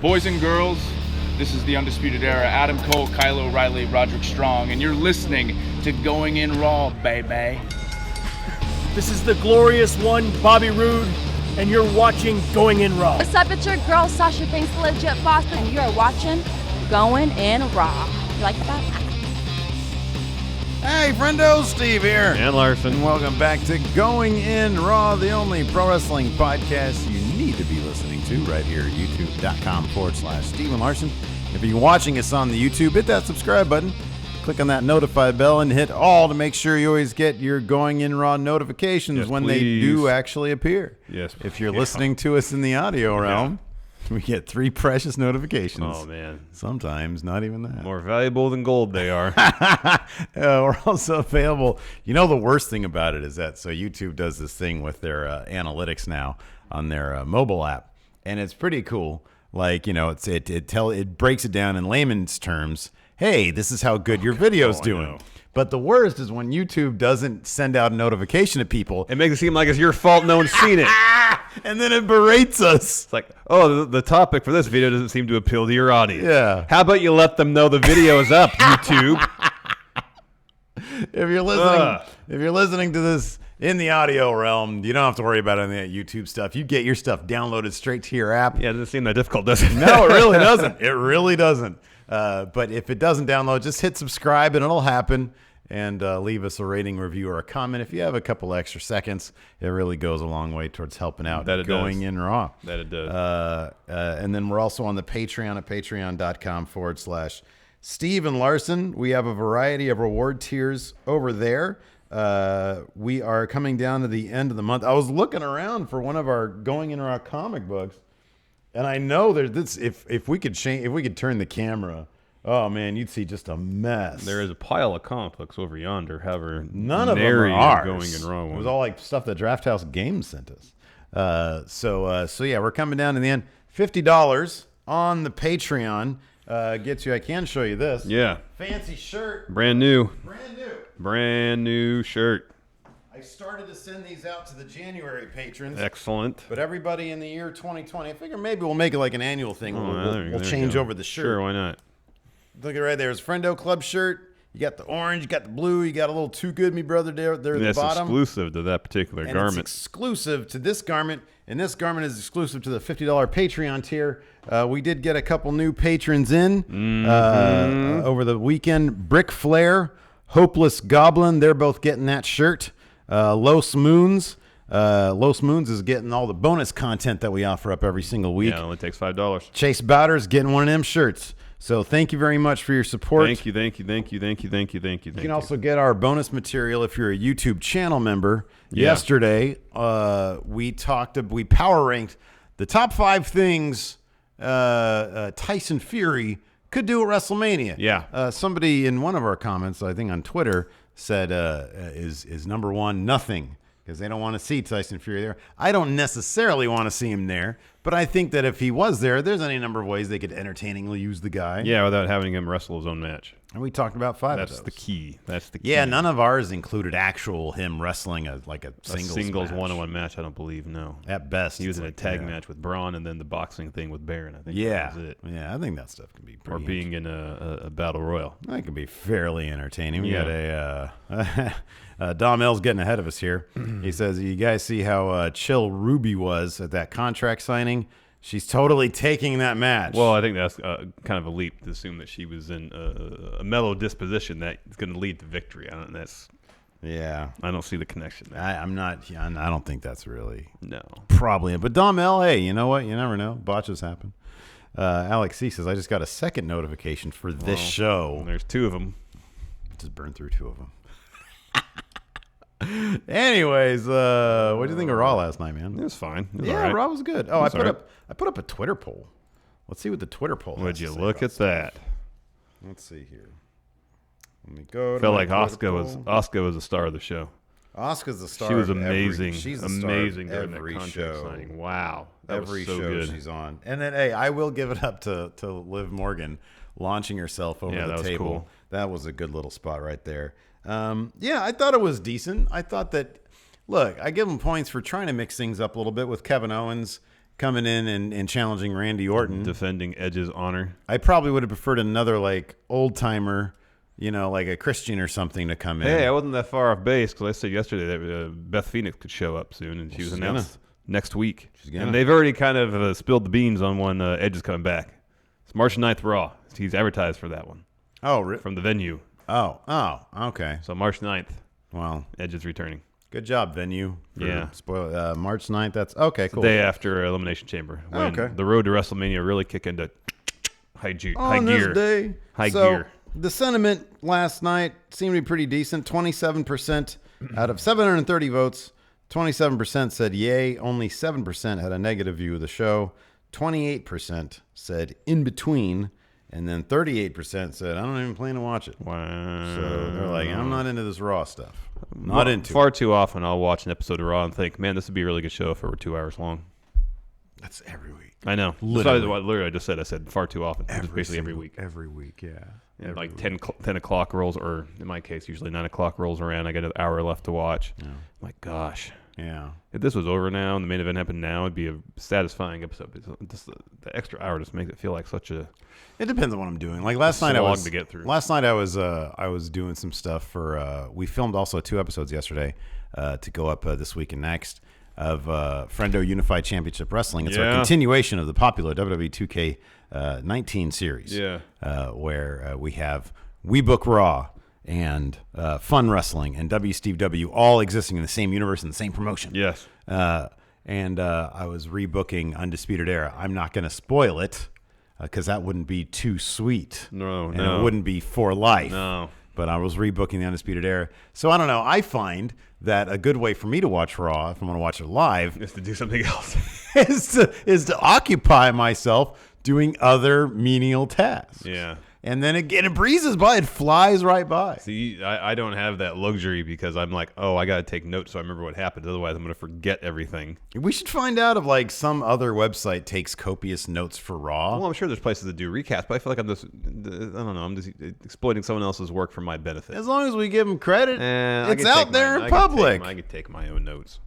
Boys and girls, this is the Undisputed Era. Adam Cole, Kyle O'Reilly, Roderick Strong, and you're listening to Going In Raw, baby. This is the glorious one, Bobby Roode, and you're watching Going In Raw. What's up, it's your girl, Sasha Banks, the Legit Boss, and you're watching Going In Raw. You like that? Hey, friendo, Steve here. And Larson. And welcome back to Going In Raw, the only pro wrestling podcast you need to be listening to right here at youtube.com/Steve and Larson. If you're watching us on the YouTube, hit that subscribe button, click on that notify bell, and hit all to make sure you always get your Going In Raw notifications when they do actually appear. Yes. If you're listening to us in the audio realm, we get 3 precious notifications. Oh, man. Sometimes not even that. More valuable than gold they are. We're also available. You know, the worst thing about it is that, so YouTube does this thing with their analytics now on their mobile app, and it's pretty cool. Like, you know, it breaks it down in layman's terms. Hey, this is how good your video's doing. But the worst is when YouTube doesn't send out a notification to people. It makes it seem like it's your fault no one's seen it. And then it berates us. It's like, oh, the topic for this video doesn't seem to appeal to your audience. Yeah. How about you let them know the video is up, YouTube? If you're listening to this in the audio realm, you don't have to worry about any of that YouTube stuff. You get your stuff downloaded straight to your app. Yeah, it doesn't seem that difficult, does it? No, it really doesn't. It really doesn't. But if it doesn't download, just hit subscribe and it'll happen. And leave us a rating, review, or a comment. If you have a couple extra seconds, it really goes a long way towards helping out Going In Raw. That it does. And then we're also on the Patreon at patreon.com/Steve and Larson. We have a variety of reward tiers over there. We are coming down to the end of the month. I was looking around for one of our Going In Raw comic books, and I know there's this. If we could turn the camera. Oh, man, you'd see just a mess. There is a pile of comic books over yonder. However, none of them are ours. Going In Raw. It was all like stuff that Draft House Games sent us. So yeah, we're coming down to the end. $50 on the Patreon gets you. I can show you this. Yeah. Fancy shirt. Brand new. Brand new. Brand new shirt. I started to send these out to the January patrons. Excellent. But everybody in the year 2020, I figure maybe we'll make it like an annual thing. We'll change over the shirt. Sure, why not? Look at right there. It's Friendo Club shirt. You got the orange, you got the blue, you got a little Too Good Me Brother there at the bottom. That's exclusive to that particular garment. It's exclusive to this garment, and this garment is exclusive to the $50 Patreon tier. We did get a couple new patrons in over the weekend. Brick Flair, Hopeless Goblin, they're both getting that shirt. Los Moons. Los Moons is getting all the bonus content that we offer up every single week. Yeah, it only takes $5. Chase Bowder's getting one of them shirts. So thank you very much for your support. Thank you. You can also get our bonus material if you're a YouTube channel member. Yeah. Yesterday, we power ranked the top 5 things Tyson Fury could do at WrestleMania. Yeah. Somebody in one of our comments, I think on Twitter, said is number 1 nothing, because they don't want to see Tyson Fury there. I don't necessarily want to see him there, but I think that if he was there, there's any number of ways they could entertainingly use the guy. Yeah, without having him wrestle his own match. And we talked about 5 That's of those. the key. That's the key. Yeah, none of ours included actual him wrestling a singles match. one-on-one match, I don't believe, no. At best. He was in a tag match with Braun and then the boxing thing with Baron, I think. Yeah. That was it. Yeah, I think that stuff can be pretty Or being in a battle royal. That can be fairly entertaining. We got Dom L's getting ahead of us here. He says, you guys see how chill Ruby was at that contract signing? She's totally taking that match. Well, I think that's kind of a leap to assume that she was in a mellow disposition that's going to lead to victory. I don't see the connection there. I don't think that's really No. probably it. But Dom L, hey, you know what? You never know. Botches happen. Alex C says, I just got a second notification for this show. There's 2 of them. Just burned through 2 of them. Anyways, what do you think of Raw last night, man? It was fine. It was Yeah, all right. Raw was good. Oh, I put up a Twitter poll. Let's see what the Twitter poll has Would to you say look about at that? Let's see here. Let me go. Felt like Asuka was the star of the show. Asuka's the star. She was amazing. She's the amazing star during every that contract show. signing. Wow. That Every was so show good. she's on. And then, hey, I will give it up to Liv Morgan launching herself over the table. Cool. That was a good little spot right there. Yeah, I thought it was decent. I thought that, look, I give him points for trying to mix things up a little bit with Kevin Owens coming in and challenging Randy Orton, defending Edge's honor. I probably would have preferred another like old timer, like a Christian or something to come in. Hey, I wasn't that far off base because I said yesterday that Beth Phoenix could show up soon, and she was announced next week. And they've already kind of spilled the beans on when Edge is coming back. It's March 9th Raw. He's advertised for that one. Oh, from the venue. Oh, okay. So March 9th. Well, Edge is returning. Good job, venue. Yeah. March 9th. That's okay. Cool. The day after Elimination Chamber. When the road to WrestleMania really kick into high gear. This day. High gear. The sentiment last night seemed to be pretty decent. 27% out of 730 votes. 27% said yay. Only 7% had a negative view of the show. 28% said in between. And then 38% said, I don't even plan to watch it. Wow. So they're like, I'm not into this Raw stuff. Not into Far it. too often I'll watch an episode of Raw and think, man, this would be a really good show if it were 2 hours long. That's every week. I know. Literally. That's what I just said. I said far too often. Basically every week. Every week, yeah. And like 10 o'clock rolls, or in my case, usually 9 o'clock rolls around. I got an hour left to watch. Yeah. My gosh. Yeah. If this was over now and the main event happened now, it'd be a satisfying episode. Just the extra hour just makes it feel like such a. It depends on what I'm doing. Like last night, I was to get through. Last night I was doing some stuff for. We filmed also 2 episodes yesterday to go up this week and next of Friendo Unified Championship Wrestling. It's our continuation of the popular WWE 2K19 series. Yeah. Where we have We Book Raw and Fun Wrestling and W Steve W all existing in the same universe and the same promotion. Yes. And I was rebooking Undisputed Era. I'm not going to spoil it because that wouldn't be too sweet. No. It wouldn't be for life. No. But I was rebooking the Undisputed Era. So I don't know. I find that a good way for me to watch Raw, if I'm going to watch it live, is to do something else. is to occupy myself doing other menial tasks. Yeah. And then it breezes by. It flies right by. See, I don't have that luxury because I'm like, oh, I got to take notes so I remember what happened. Otherwise, I'm going to forget everything. We should find out if like some other website takes copious notes for Raw. Well, I'm sure there's places that do recaps, but I feel like I don't know. I'm just exploiting someone else's work for my benefit. As long as we give them credit, it's out there in I public. I could take my own notes.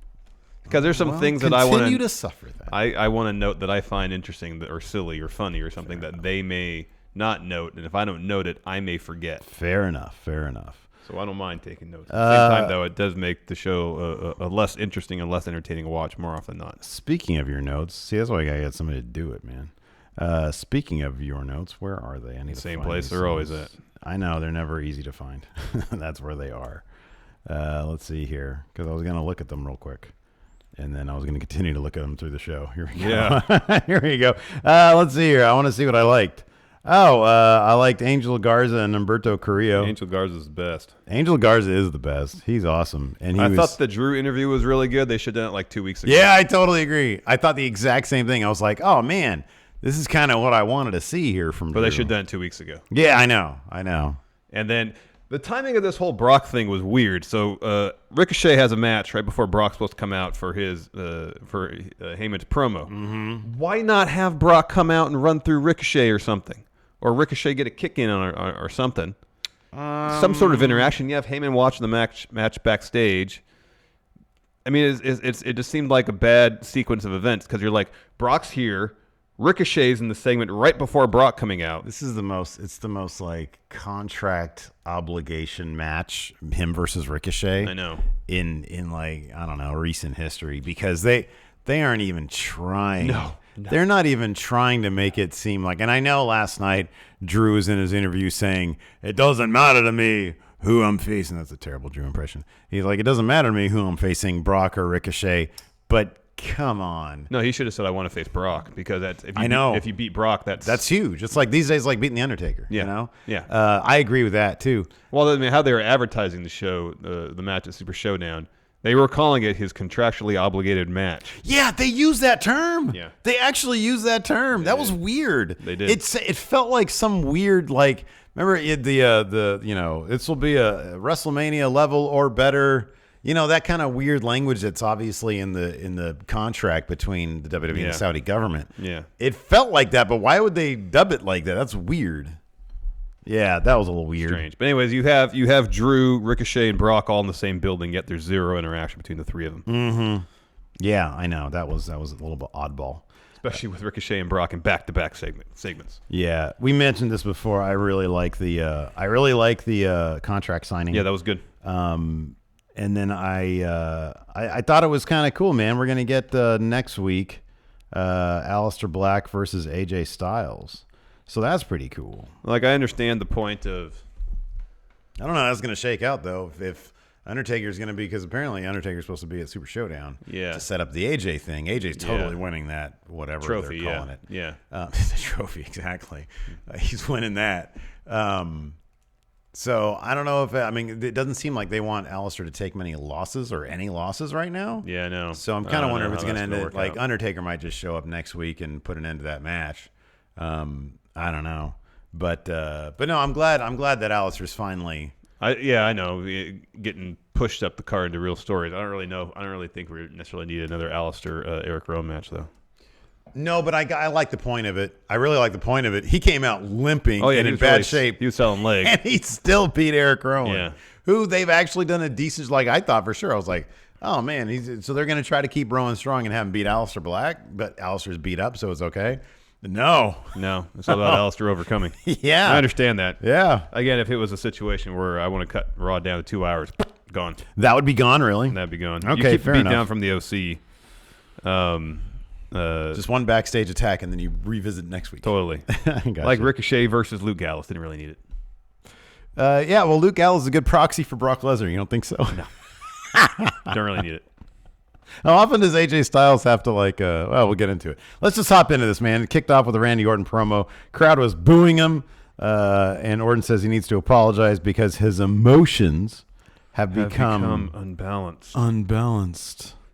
Because there's some things that I want continue to suffer that. I want to note that I find interesting or silly or funny or something that they may not note, and if I don't note it, I may forget. Fair enough. So I don't mind taking notes. At the same time, though, it does make the show a less interesting and less entertaining watch more often than not. Speaking of your notes, see, that's why I gotta get somebody to do it, man. Speaking of your notes, where are they? I need Same place they're always at. I know, they're never easy to find. That's where they are. Let's see here, because I was gonna look at them real quick. And then I was going to continue to look at them through the show. Here we go. Yeah. Here we go. Let's see here. I want to see what I liked. I liked Angel Garza and Humberto Carrillo. Angel Garza is the best. Angel Garza is the best. He's awesome. And I thought the Drew interview was really good. They should have done it like 2 weeks ago. Yeah, I totally agree. I thought the exact same thing. I was like, oh, man, this is kind of what I wanted to see here from Drew. But they should have done it 2 weeks ago. Yeah, I know. And then the timing of this whole Brock thing was weird. So Ricochet has a match right before Brock's supposed to come out for his Heyman's promo. Mm-hmm. Why not have Brock come out and run through Ricochet or something? Or Ricochet get a kick in on or something. Some sort of interaction. You have Heyman watching the match backstage. I mean, it just seemed like a bad sequence of events because you're like, Brock's here. Ricochet's in the segment right before Brock coming out. It's the most like contract obligation match, him versus Ricochet. I know. In like, I don't know, recent history, because they aren't even trying. No. They're not even trying to make it seem like, and I know last night Drew was in his interview saying, it doesn't matter to me who I'm facing. That's a terrible Drew impression. He's like, it doesn't matter to me who I'm facing, Brock or Ricochet, but come on. No, he should have said, I want to face Brock, because if you beat Brock, that's huge. It's like these days, like beating The Undertaker, yeah. you know? Yeah. I agree with that too. Well, I mean, how they were advertising the show, the match at Super Showdown, they were calling it his contractually obligated match. Yeah, they use that term. Yeah. They actually use that term. That was weird. They did. It felt like some weird, like, remember this will be a WrestleMania level or better. You know, that kind of weird language that's obviously in the contract between the WWE and the Saudi government. Yeah. It felt like that, but why would they dub it like that? That's weird. Yeah, that was a little weird. Strange. But anyways, you have Drew, Ricochet, and Brock all in the same building, yet there's zero interaction between the three of them. Mm-hmm. Yeah, I know. That was a little bit oddball. Especially with Ricochet and Brock in back-to-back segments. Yeah, we mentioned this before. I really like the contract signing. Yeah, that was good. And then I thought it was kind of cool, man. We're gonna get next week, Aleister Black versus AJ Styles. So that's pretty cool. Like, I understand the point of. I don't know how that's gonna shake out though. If Undertaker's going to be, because apparently Undertaker's supposed to be at Super Showdown to set up the AJ thing. AJ's totally winning that, whatever trophy, they're calling it. Yeah. The trophy, exactly. He's winning that. So I don't know if, it doesn't seem like they want Aleister to take many losses or any losses right now. Yeah, I know. So I'm kind of wondering if it's going to end it. Like, out. Undertaker might just show up next week and put an end to that match. I don't know. But no, I'm glad that Aleister's finally... I know. Getting pushed up the card into real stories. I don't really think we necessarily need another Aleister Eric Rowan match, though. No, but I like the point of it. I really like the point of it. He came out limping and in bad shape. He was selling legs. And he still beat Eric Rowan, Yeah. who they've actually done a decent, like I thought for sure. I was like, oh, man. So they're going to try to keep Rowan strong and have him beat Aleister Black, but Aleister's beat up, so it's okay. No, it's all about Aleister overcoming. Yeah, I understand that. Yeah. Again, if it was a situation where I want to cut Raw down to 2 hours, gone. That would be gone, really. That'd be gone. Okay, you keep fair the beat enough. down from the OC. Just one backstage attack, and then you revisit next week. Totally. Like Ricochet versus Luke Gallows. Didn't really need it. Yeah, well, Luke Gallows is a good proxy for Brock Lesnar. You don't think so? No. Don't really need it. How often does AJ Styles have to well, we'll get into it. Let's just hop into this, man. It kicked off with a Randy Orton promo. Crowd was booing him, and Orton says he needs to apologize because his emotions have become unbalanced.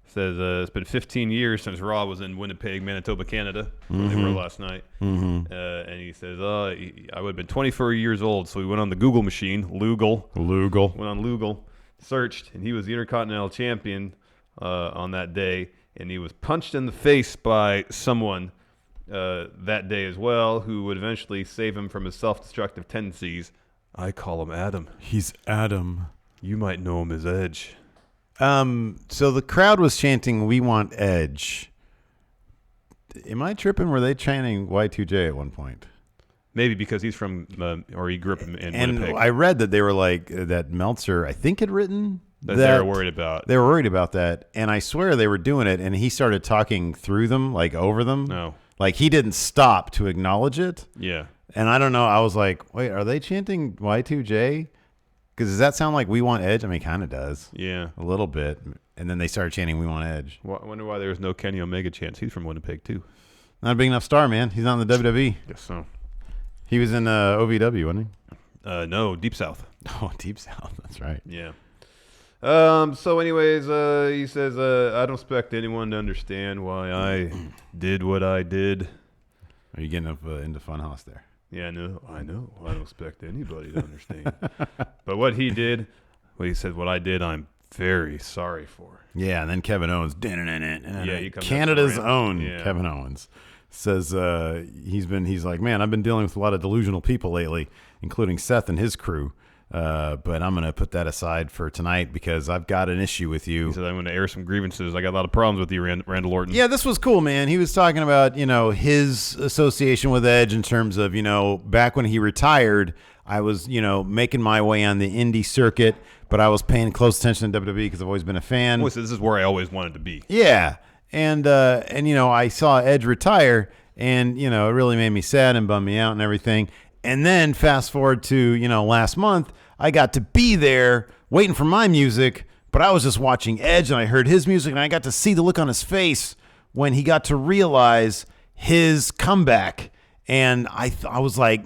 Says it's been 15 years since Raw was in Winnipeg, Manitoba, Canada, where they were last night. Mm-hmm. And he says, I would have been 24 years old, so we went on the Google machine, Lugal. Went on Lugal, searched, and he was the Intercontinental Champion on that day, and he was punched in the face by someone that day as well, who would eventually save him from his self-destructive tendencies. I call him Adam. He's Adam. You might know him as Edge. So the crowd was chanting, "We want Edge." Am I tripping? Were they chanting Y2J at one point? Maybe because he's from, or he grew up in Winnipeg. And I read that they were like, that Meltzer, I think, had written that they were worried about. They were worried about that. And I swear they were doing it, and he started talking through them, like over them. No. Like he didn't stop to acknowledge it. Yeah. And I don't know. I was like, wait, are they chanting Y2J? Because does that sound like "We want Edge"? I mean, it kind of does. Yeah. A little bit. And then they started chanting "We want Edge." I wonder why there was no Kenny Omega chance. He's from Winnipeg, too. Not a big enough star, man. He's not in the WWE. Guess so. He was in OVW, wasn't he? No, Deep South. Oh, Deep South. That's right. Yeah. So anyways, he says, I don't expect anyone to understand why I did what I did. Are you getting up into Funhouse there? Yeah, I know. I don't expect anybody to understand. But what he did, he said, what I did, I'm very sorry for. Yeah, and then Kevin Owens, he comes Canada's own Kevin Owens, says he's like, man, I've been dealing with a lot of delusional people lately, including Seth and his crew. But I'm going to put that aside for tonight because I've got an issue with you. He said, I'm going to air some grievances. I got a lot of problems with you, Randall Orton. Yeah, this was cool, man. He was talking about, his association with Edge in terms of, back when he retired, I was, making my way on the indie circuit, but I was paying close attention to WWE because I've always been a fan. Well, so this is where I always wanted to be. Yeah. And I saw Edge retire and, it really made me sad and bummed me out and everything. And then fast forward to, last month, I got to be there waiting for my music, but I was just watching Edge and I heard his music and I got to see the look on his face when he got to realize his comeback. And I was like,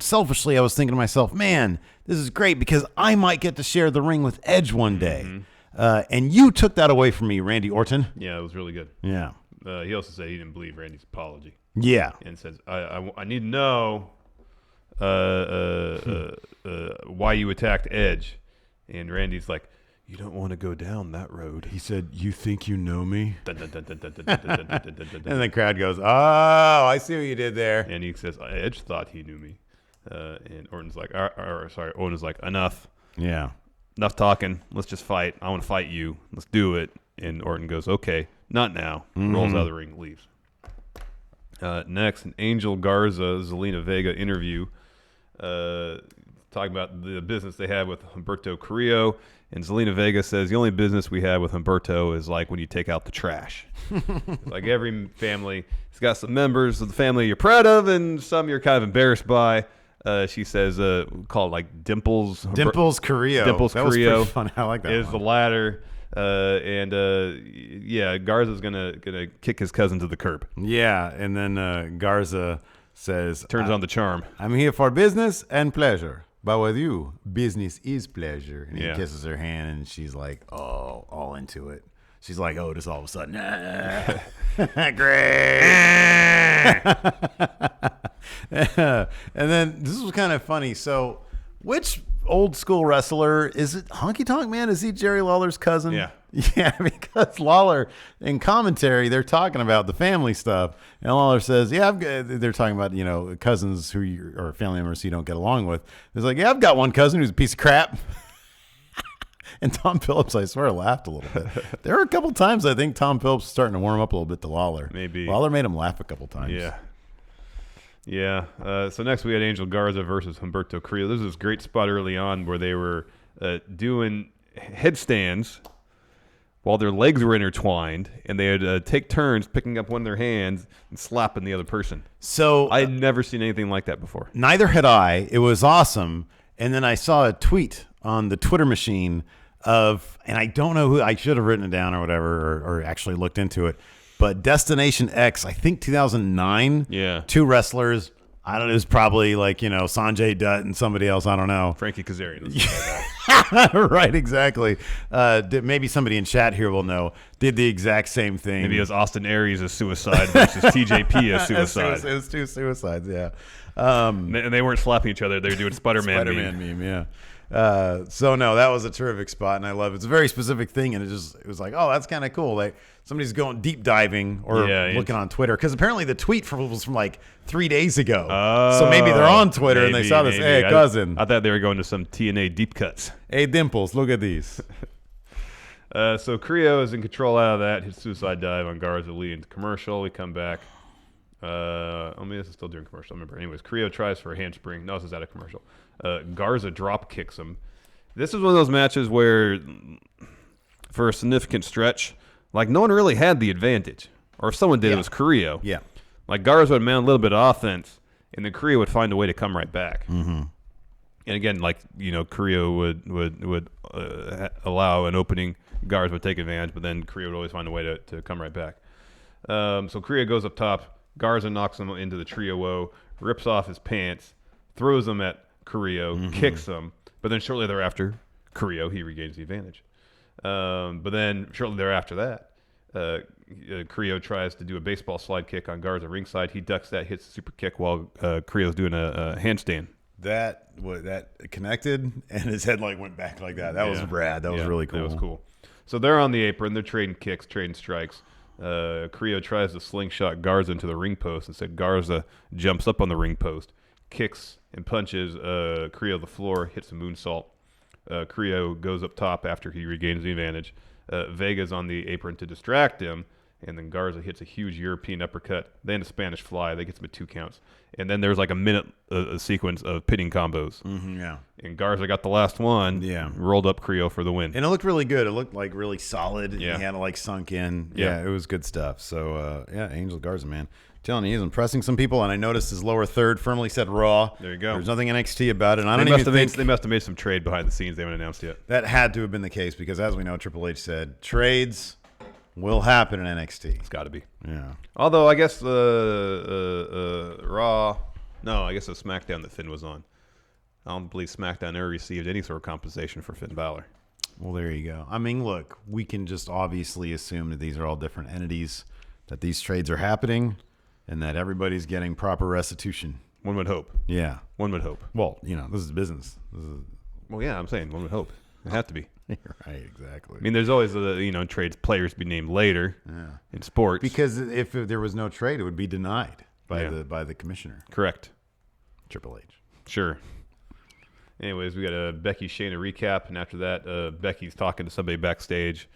selfishly, I was thinking to myself, man, this is great because I might get to share the ring with Edge one day. Mm-hmm. And you took that away from me, Randy Orton. Yeah, it was really good. Yeah. He also said he didn't believe Randy's apology. Yeah. And says, I need to know why you attacked Edge. And Randy's like, you don't want to go down that road. He said, you think you know me? And the crowd goes, oh, I see what you did there. And he says, Edge thought he knew me. And Orton's like, Owen is like, enough. Yeah. Enough talking. Let's just fight. I want to fight you. Let's do it. And Orton goes, okay, Not now. Rolls out of the ring, leaves. Next, an Angel Garza, Zelina Vega interview. Talking about the business they had with Humberto Carrillo. And Zelina Vega says, the only business we have with Humberto is like when you take out the trash. Like every family, it's got some members of the family you're proud of and some you're kind of embarrassed by. She says, call it like Dimples. Dimples Carrillo. Dimples that Carrillo. Was pretty fun. I like that is one. the latter. Yeah, Garza's gonna kick his cousin to the curb. Yeah, and then Garza says, Turns on the charm. I'm here for business and pleasure. But with you, business is pleasure. And he kisses her hand, and she's like, oh, all into it. She's like, oh, just all of a sudden, great. And then this was kind of funny. So which old school wrestler is it? Honky Tonk Man? Is he Jerry Lawler's cousin? Yeah. Yeah, because Lawler in commentary, they're talking about the family stuff. And Lawler says, yeah, they're talking about, cousins or family members who you don't get along with. It's like, yeah, I've got one cousin who's a piece of crap. And Tom Phillips, I swear, laughed a little bit. There were a couple times I think Tom Phillips was starting to warm up a little bit to Lawler. Maybe. Lawler made him laugh a couple times. Yeah. Yeah. So next we had Angel Garza versus Humberto Carrillo. This was this great spot early on where they were doing headstands while their legs were intertwined, and they would take turns picking up one of their hands and slapping the other person. So I had never seen anything like that before. Neither had I. It was awesome. And then I saw a tweet on the Twitter machine and I don't know who, I should have written it down or whatever, or actually looked into it, but Destination X, I think 2009. Yeah. Two wrestlers. I don't know. It was probably like, Sanjay Dutt and somebody else. I don't know. Frankie Kazarian. Right, exactly. Maybe somebody in chat here will know. Did the exact same thing. Maybe it was Austin Aries as suicide versus TJP as suicide. It was two suicides, yeah. And they weren't slapping each other. They were doing Spider-Man meme, yeah. So no, that was a terrific spot, and I love it. It's a very specific thing, and it was like, oh, that's kind of cool. Like somebody's going deep diving or looking on Twitter, because apparently the tweet was from like 3 days ago. So maybe they're on Twitter and they saw this. Hey, cousin. I thought they were going to some TNA deep cuts. Hey, Dimples, look at these. So Carrillo is in control out of that. His suicide dive on Garza leading into commercial. We come back. This is still during commercial. I remember. Anyways, Carrillo tries for a handspring. No, this is out of commercial. Garza drop kicks him. This is one of those matches where, for a significant stretch, like no one really had the advantage. Or if someone did, it was Carrillo. Yeah. Like Garza would mount a little bit of offense, and then Carrillo would find a way to come right back. Mm-hmm. And again, Carrillo would allow an opening. Garza would take advantage, but then Carrillo would always find a way to come right back. So Carrillo goes up top. Garza knocks him into the trio-o, rips off his pants, throws him at Carrillo, kicks him, but then shortly thereafter, Carrillo, he regains the advantage. But then shortly thereafter that, Carrillo tries to do a baseball slide kick on Garza ringside. He ducks that, hits the super kick while Carrillo's doing a handstand. That connected, and his head went back like that. That was rad. That was really cool. That was cool. So they're on the apron. They're trading kicks, trading strikes. Carrillo tries to slingshot Garza into the ring post. Instead, Garza jumps up on the ring post, kicks and punches Carrillo to the floor, hits a moonsault. Carrillo goes up top after he regains the advantage. Vega's on the apron to distract him, and then Garza hits a huge European uppercut, then a Spanish fly. That gets him at 2 counts. And then there's like a minute a sequence of pitting combos. Yeah. And Garza got the last one. Yeah. Rolled up Carrillo for the win. And it looked really good. It looked like really solid. Yeah. He had it sunk in. Yeah. It was good stuff. So, Angel Garza, man. I'm telling you, he's impressing some people, and I noticed his lower third firmly said Raw. There you go. There's nothing NXT about it. And I They don't even think they must have made some trade behind the scenes. They haven't announced yet. that had to have been the case, because as we know, Triple H said, trades will happen in NXT. It's got to be. Yeah. Although I guess the Raw, no, I guess the SmackDown that Finn was on. I don't believe SmackDown ever received any sort of compensation for Finn Balor. Well, there you go. I mean, look, we can just obviously assume that these are all different entities, that these trades are happening, and that everybody's getting proper restitution. One would hope. Yeah. One would hope. Well, this is business. Well, yeah, I'm saying one would hope. It have to be. Right, exactly. I mean, there's always trades players be named later in sports. Because if there was no trade, it would be denied by the commissioner. Correct. Triple H. Sure. Anyways, we got a Becky Shayna recap, and after that, Becky's talking to somebody backstage.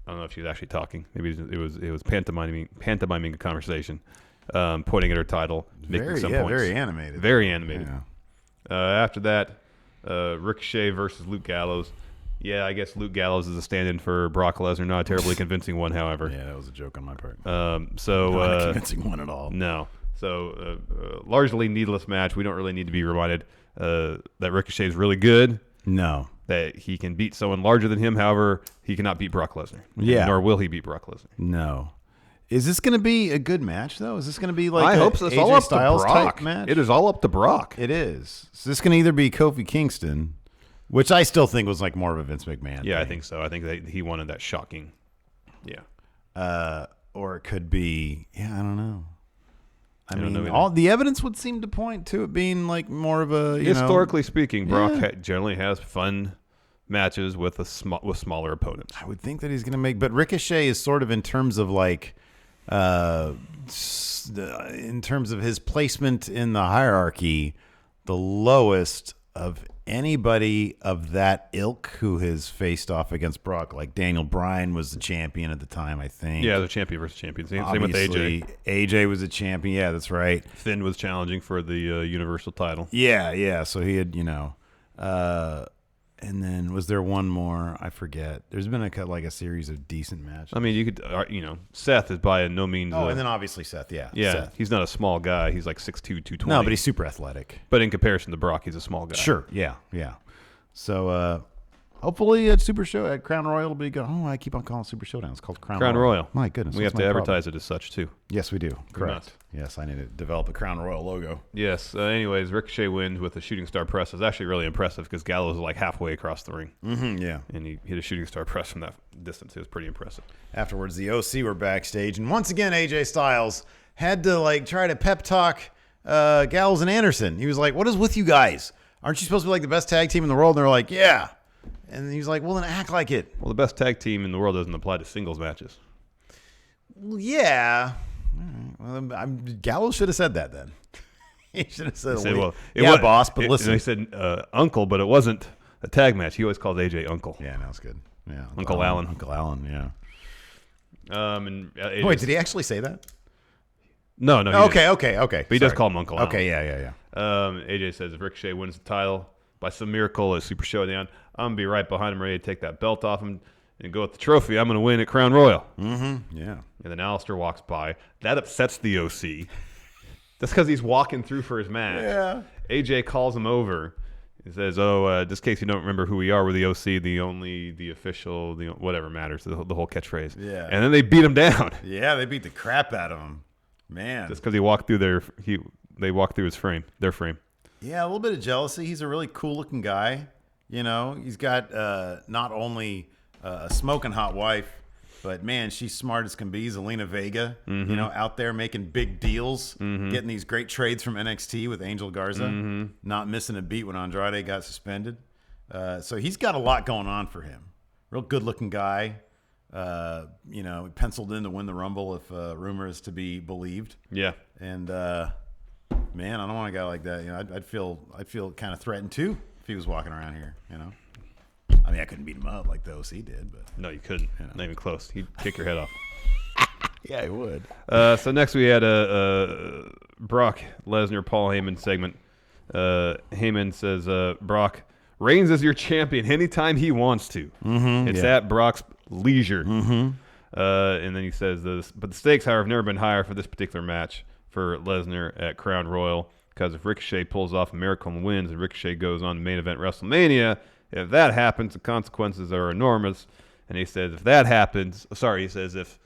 I don't know if she was actually talking. Maybe it was pantomiming a conversation, pointing at her title, making some points. Very animated. Very animated. Yeah. After that, Ricochet versus Luke Gallows. Yeah, I guess Luke Gallows is a stand-in for Brock Lesnar. Not a terribly convincing one, however. Yeah, that was a joke on my part. Not a convincing one at all. No. So largely needless match. We don't really need to be reminded that Ricochet is really good. No. That he can beat someone larger than him. However, he cannot beat Brock Lesnar. Yeah. Nor will he beat Brock Lesnar. No. Is this going to be a good match, though? Is this going to be like I hope so. It's all up Styles to Brock. type match? It is all up to Brock. It is. So this can either be Kofi Kingston, which I still think was like more of a Vince McMahon Yeah, thing. I think so. I think that he wanted that shocking. Yeah. Or it could be, I don't know. I don't know mean, either. all the evidence would seem to point to it being like more of a Historically speaking, Brock Yeah. generally has fun matches with with smaller opponents. I would think that he's going to make, but Ricochet is sort of in terms of like, in terms of his placement in the hierarchy, the lowest of anybody of that ilk who has faced off against Brock. Like Daniel Bryan was the champion at the time, I think. Yeah, the champion versus champion. Same with Obviously, AJ. AJ was a champion. Yeah, that's right. Finn was challenging for the Universal title. Yeah. So he had, and then was there one more? I forget. There's been a series of decent matches. I mean, you could, Seth is by no means. And then obviously Seth. Yeah. Seth. He's not a small guy. He's like 6'2", 220. No, but he's super athletic. But in comparison to Brock, he's a small guy. Sure. Yeah. So hopefully at Super Show at Crown Royal will be good. Oh, I keep on calling it Super Showdown. It's called Crown Royal. My goodness. We have what's to my advertise problem? it as such too. Yes, we do. Correct. must. Yes, I need to develop a Crown Royal logo. Yes. Anyways, Ricochet wins with a shooting star press. It was actually really impressive because Gallows was like halfway across the ring. Mm-hmm, yeah. And he hit a shooting star press from that distance. It was pretty impressive. Afterwards, the OC were backstage, and once again, AJ Styles had to try to pep talk Gallows and Anderson. He was like, "What is with you guys? Aren't you supposed to be like the best tag team in the world?" And they're like, "Yeah." And he was like, "Well, then act like it." Well, the best tag team in the world doesn't apply to singles matches. Well, yeah. All right. Well, Gallows should have said that then. He should have said, boss, but listen. He said uncle, but it wasn't a tag match. He always calls AJ uncle. Yeah, no, it's good. Yeah, Uncle Alan. Uncle Alan, yeah. Wait, did he actually say that? No. Okay. But he does call him Uncle Alan. Okay, yeah. AJ says if Ricochet wins the title by some miracle at Super Showdown, I'm going to be right behind him ready to take that belt off him and go with the trophy. I'm going to win at Crown Royal. Mm-hmm, yeah. And then Alistair walks by. That upsets the OC. That's because he's walking through for his match. Yeah. AJ calls him over. He says, just in case you don't remember who we are, we're the OC, the official, whatever matters, the whole catchphrase. Yeah. And then they beat him down. Yeah, they beat the crap out of him. Man. Just because he walked through they walked through their frame. Yeah, a little bit of jealousy. He's a really cool-looking guy. He's got not only a smoking hot wife, but man, she's smart as can be. Zelina Vega, out there making big deals, getting these great trades from NXT with Angel Garza, not missing a beat when Andrade got suspended. So he's got a lot going on for him. Real good-looking guy. Penciled in to win the Rumble if rumor is to be believed. Yeah. And man, I don't want a guy like that. I'd feel kind of threatened too if he was walking around here. I mean, I couldn't beat him up like the OC did, but No, you couldn't. Not even close. He'd kick your head off. yeah, he would. So next we had a Brock Lesnar Paul Heyman segment. Heyman says Brock reigns as your champion anytime he wants to. It's at Brock's leisure. And then he says this, but the stakes, however, have never been higher for this particular match for Lesnar at Crown Royal, because if Ricochet pulls off a miracle and wins and Ricochet goes on to main event WrestleMania, if that happens, the consequences are enormous. And he says, if that happens, he says, if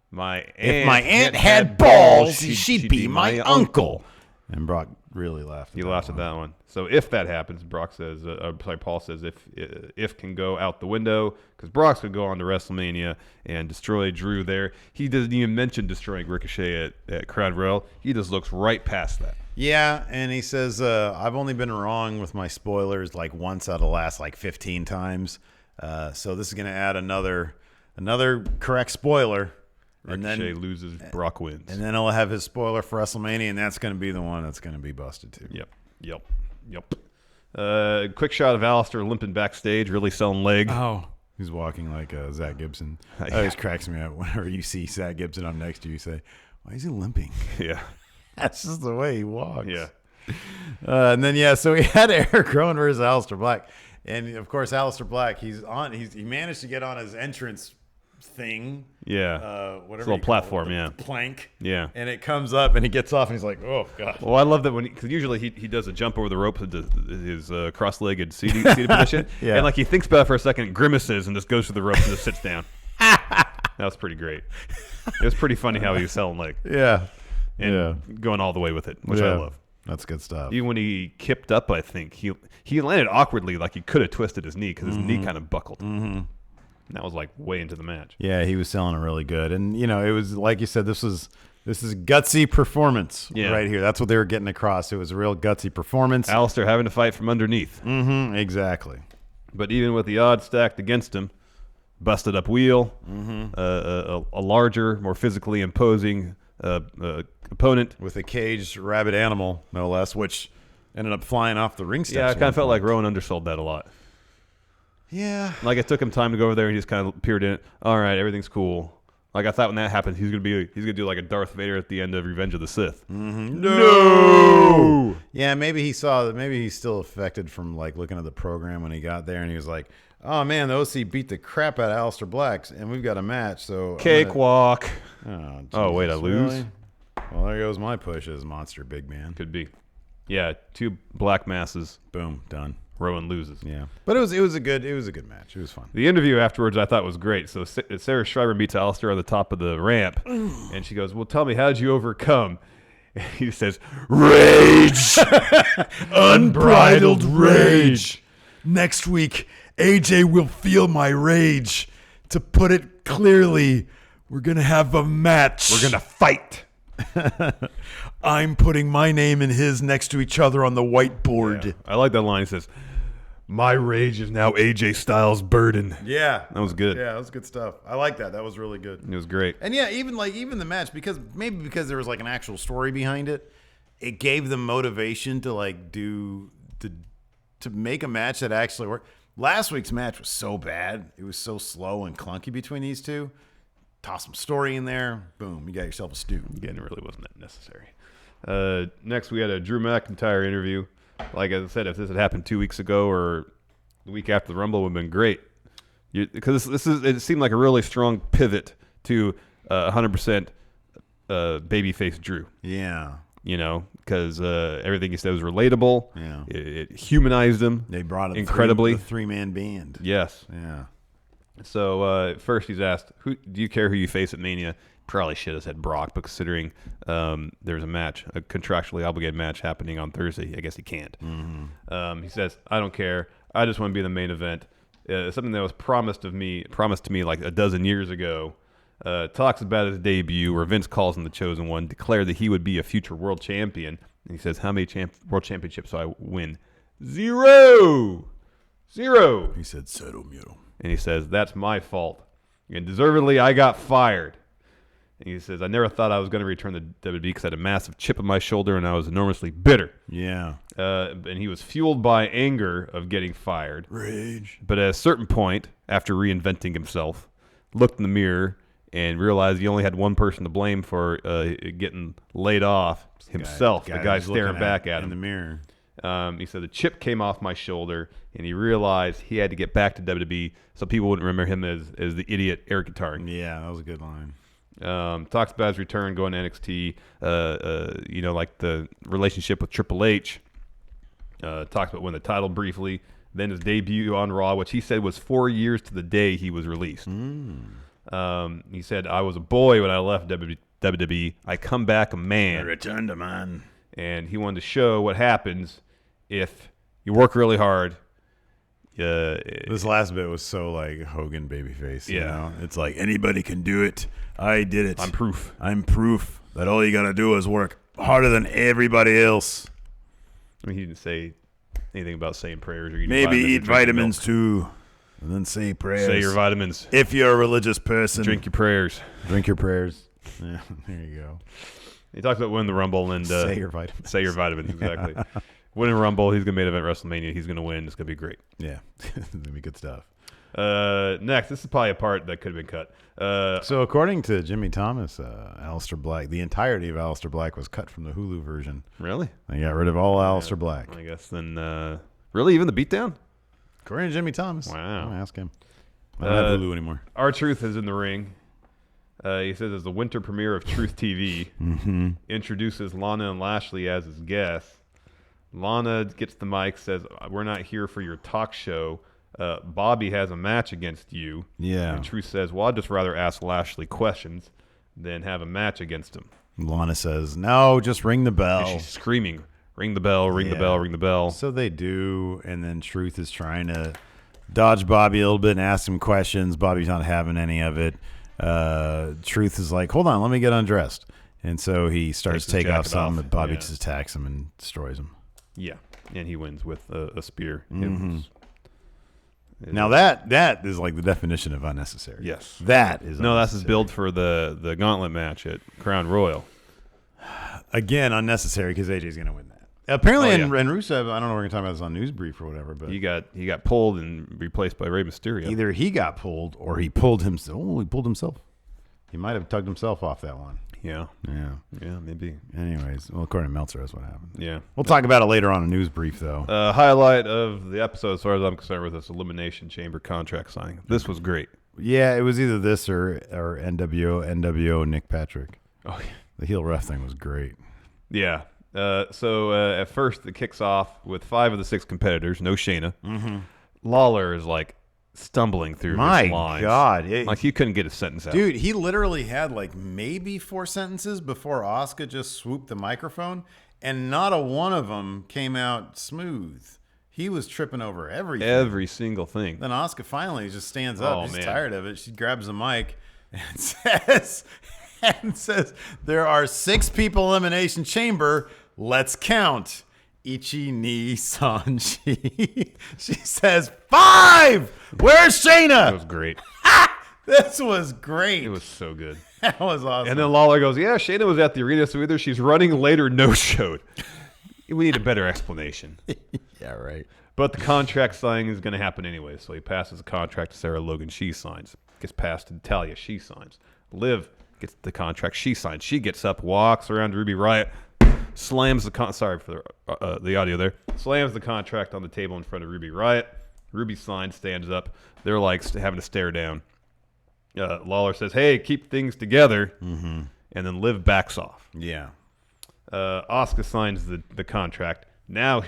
my aunt had balls, she'd be my uncle. And Brock really laughed. He laughed at that one. So if that happens, Brock says, Paul says, if can go out the window, because Brock's going to go on to WrestleMania and destroy Drew there. He doesn't even mention destroying Ricochet at Crown Royal. He just looks right past that. Yeah, and he says, I've only been wrong with my spoilers like once out of the last 15 times. So this is going to add another correct spoiler. Ricochet loses, Brock wins. And then he'll have his spoiler for WrestleMania, and that's going to be the one that's going to be busted too. Yep. Quick shot of Alistair limping backstage, really selling leg. Oh, He's walking like Zach Gibson. That always cracks me up whenever you see Zach Gibson up next to you. You say, why is he limping? Yeah. That's just the way he walks. Yeah. And then, so we had Eric Rowan versus Aleister Black. And, of course, Aleister Black, he managed to get on his entrance thing. Yeah. Whatever. It's a little platform, the plank. Yeah. And it comes up and he gets off and he's like, oh, God. Well, I love that because usually he does a jump over the rope to his cross-legged seated position. Yeah. And, like, he thinks about it for a second, grimaces, and just goes to the rope and just sits down. That was pretty great. It was pretty funny how he was selling, like. Yeah. And going all the way with it, which I love. That's good stuff. Even when he kipped up, I think he landed awkwardly, like he could have twisted his knee because his knee kind of buckled. Mm-hmm. And that was like way into the match. Yeah, he was selling it really good, and it was like you said, this is gutsy performance right here. That's what they were getting across. It was a real gutsy performance. Aleister having to fight from underneath. Mm-hmm. Exactly. But even with the odds stacked against him, busted up wheel, a larger, more physically imposing opponent with a caged rabbit animal, no less, which ended up flying off the ring steps. Yeah, I kind of felt like Rowan undersold that a lot. Yeah, like it took him time to go over there, and he just kind of appeared in it. All right, everything's cool. Like I thought when that happened, he's gonna do like a Darth Vader at the end of Revenge of the Sith. Mm-hmm. No. Yeah, maybe he saw that. Maybe he's still affected from like looking at the program when he got there, and he was like, "Oh man, the OC beat the crap out of Aleister Black, and we've got a match." So cakewalk. Oh wait, I lose. Really? Well, there goes my push as Monster Big Man. Could be. Yeah, 2 black masses. Boom, done. Rowan loses. Yeah, but it was a good match. It was fun. The interview afterwards I thought was great. So Sarah Schreiber meets Aleister on the top of the ramp, and she goes, "Well, tell me, how did you overcome?" And he says, "Rage, unbridled rage. Next week, AJ will feel my rage. To put it clearly, we're gonna have a match. We're gonna fight." I'm putting my name and his next to each other on the whiteboard. Yeah. I like that line. He says, "My rage is now AJ Styles' burden." Yeah, that was good. Yeah, that was good stuff. I like that. That was really good. It was great. And yeah, even the match, because there was like an actual story behind it, it gave them motivation to like to make a match that actually worked. Last week's match was so bad. It was so slow and clunky between these two. Toss some story in there. Boom, you got yourself a stew. Again, it really wasn't that necessary. Next, we had a Drew McIntyre interview. Like I said, if this had happened 2 weeks ago or the week after the Rumble, it would have been great. Because it seemed like a really strong pivot to 100% babyface Drew. Yeah. Because everything he said was relatable. Yeah. It humanized him. They brought it incredibly. The 3-man band. Yes. Yeah. So first he's asked, "Do you care who you face at Mania?" Probably should have said Brock, but considering there's a contractually obligated match happening on Thursday, I guess he can't. Mm-hmm. He says, "I don't care. I just want to be in the main event." Something that was promised to me like a dozen years ago. Talks about his debut, where Vince calls him the Chosen One, declared that he would be a future world champion. And he says, "How many world championships do I win?" Zero. He said, "Cero miedo." And he says, "That's my fault. And deservedly, I got fired." And he says, "I never thought I was going to return to WWE because I had a massive chip on my shoulder and I was enormously bitter." Yeah. And he was fueled by anger of getting fired. Rage. But at a certain point, after reinventing himself, looked in the mirror and realized he only had one person to blame for getting laid off, himself, the guy staring back at him. In the mirror. He said, "The chip came off my shoulder, and he realized he had to get back to WWE so people wouldn't remember him as the idiot air guitar." Yeah, that was a good line. Talks about his return, going to NXT, like the relationship with Triple H. Talks about winning the title briefly. Then his debut on Raw, which he said was 4 years to the day he was released. He said, "I was a boy when I left WWE. I come back a man." I returned a man. And he wanted to show what happens if you work really hard. This last bit was so like Hogan babyface. Yeah. You know? It's like, anybody can do it. I did it. I'm proof. I'm proof that all you got to do is work harder than everybody else. I mean, he didn't say anything about saying prayers or eating Maybe vitamins eat vitamins too. And then say prayers. Say your vitamins. If you're a religious person. Drink your prayers. Drink your prayers. Yeah, there you go. He talks about winning the Rumble and say your vitamins. Say your vitamins, exactly. Winning Rumble, he's going to main event WrestleMania. He's going to win. It's going to be great. Yeah, it's going to be good stuff. Next, this is probably a part that could have been cut. So according to Jimmy Thomas, Aleister Black, the entirety of Aleister Black was cut from the Hulu version. Really? They got rid of all Aleister Black. I guess then, really, even the beatdown? According to Jimmy Thomas. Wow. I'll ask him. I don't have Hulu anymore. R-Truth is in the ring. He says it's the winter premiere of Truth TV. Introduces Lana and Lashley as his guests. Lana gets the mic, says, "We're not here for your talk show. Bobby has a match against you." Yeah. And Truth says, "Well, I'd just rather ask Lashley questions than have a match against him." Lana says, "No, just ring the bell." And she's screaming, "Ring the bell, ring the bell, ring the bell." So they do, and then Truth is trying to dodge Bobby a little bit and ask him questions. Bobby's not having any of it. Truth is like, "Hold on, let me get undressed." And so he starts to take off something, but Bobby just attacks him and destroys him. Yeah, and he wins with a spear. Now that is like the definition of unnecessary. Yes. That is no, that's his build for the gauntlet match at Crown Royal. Again, unnecessary because AJ's going to win that. Apparently, Oh, and Rusev, I don't know if we're going to talk about this on News Brief or whatever, but he got pulled and replaced by Rey Mysterio. either he got pulled or he pulled himself. Oh, he pulled himself. He might have tugged himself off that one. Yeah, maybe. Anyways, well, according to Meltzer, that's what happened. Yeah, we'll talk about it later on in News Brief, though. Highlight of the episode, as far as I'm concerned, with this Elimination Chamber contract signing. This was great. Yeah, it was either this or NWO Nick Patrick. Oh, yeah. The heel ref thing was great. Yeah. So at first, it kicks off with 5 of the 6 competitors. No Shayna. Lawler is like stumbling through his lines. My God. Like he couldn't get a sentence out. Dude, he literally had like maybe 4 sentences before Asuka just swooped the microphone, and not a one of them came out smooth. He was tripping over everything. Every single thing. Then Asuka finally just stands up. Oh, She's man. tired of it. She grabs the mic and says, "There are 6 people Elimination Chamber. Let's count. Ichi, ni, san, chi." She says, 5! Where's Shayna? It was great. This was great. It was so good. That was awesome. And then Lawler goes, "Yeah, Shayna was at the arena, so either she's running late or no-showed." We need a better explanation. Yeah, right. But the contract signing is going to happen anyway, so he passes the contract to Sarah Logan. She signs. Gets passed to Natalya. She signs. Liv gets the contract. She signs. She gets up, walks around to Ruby Riott, slams the sorry for the audio there. Slams the contract on the table in front of Ruby Riott. Ruby signs, stands up. They're like having to stare down. Lawler says, "Hey, keep things together," and then Liv backs off. Yeah. Asuka signs the contract. Now,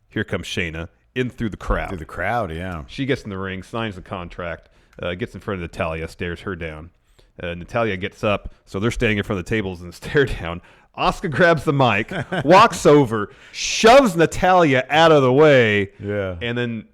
here comes Shayna in through the crowd. Through the crowd, yeah. She gets in the ring, signs the contract, gets in front of Natalya, stares her down. Natalya gets up, so they're standing in front of the tables and stare down. Asuka grabs the mic, walks over, shoves Natalya out of the way, and then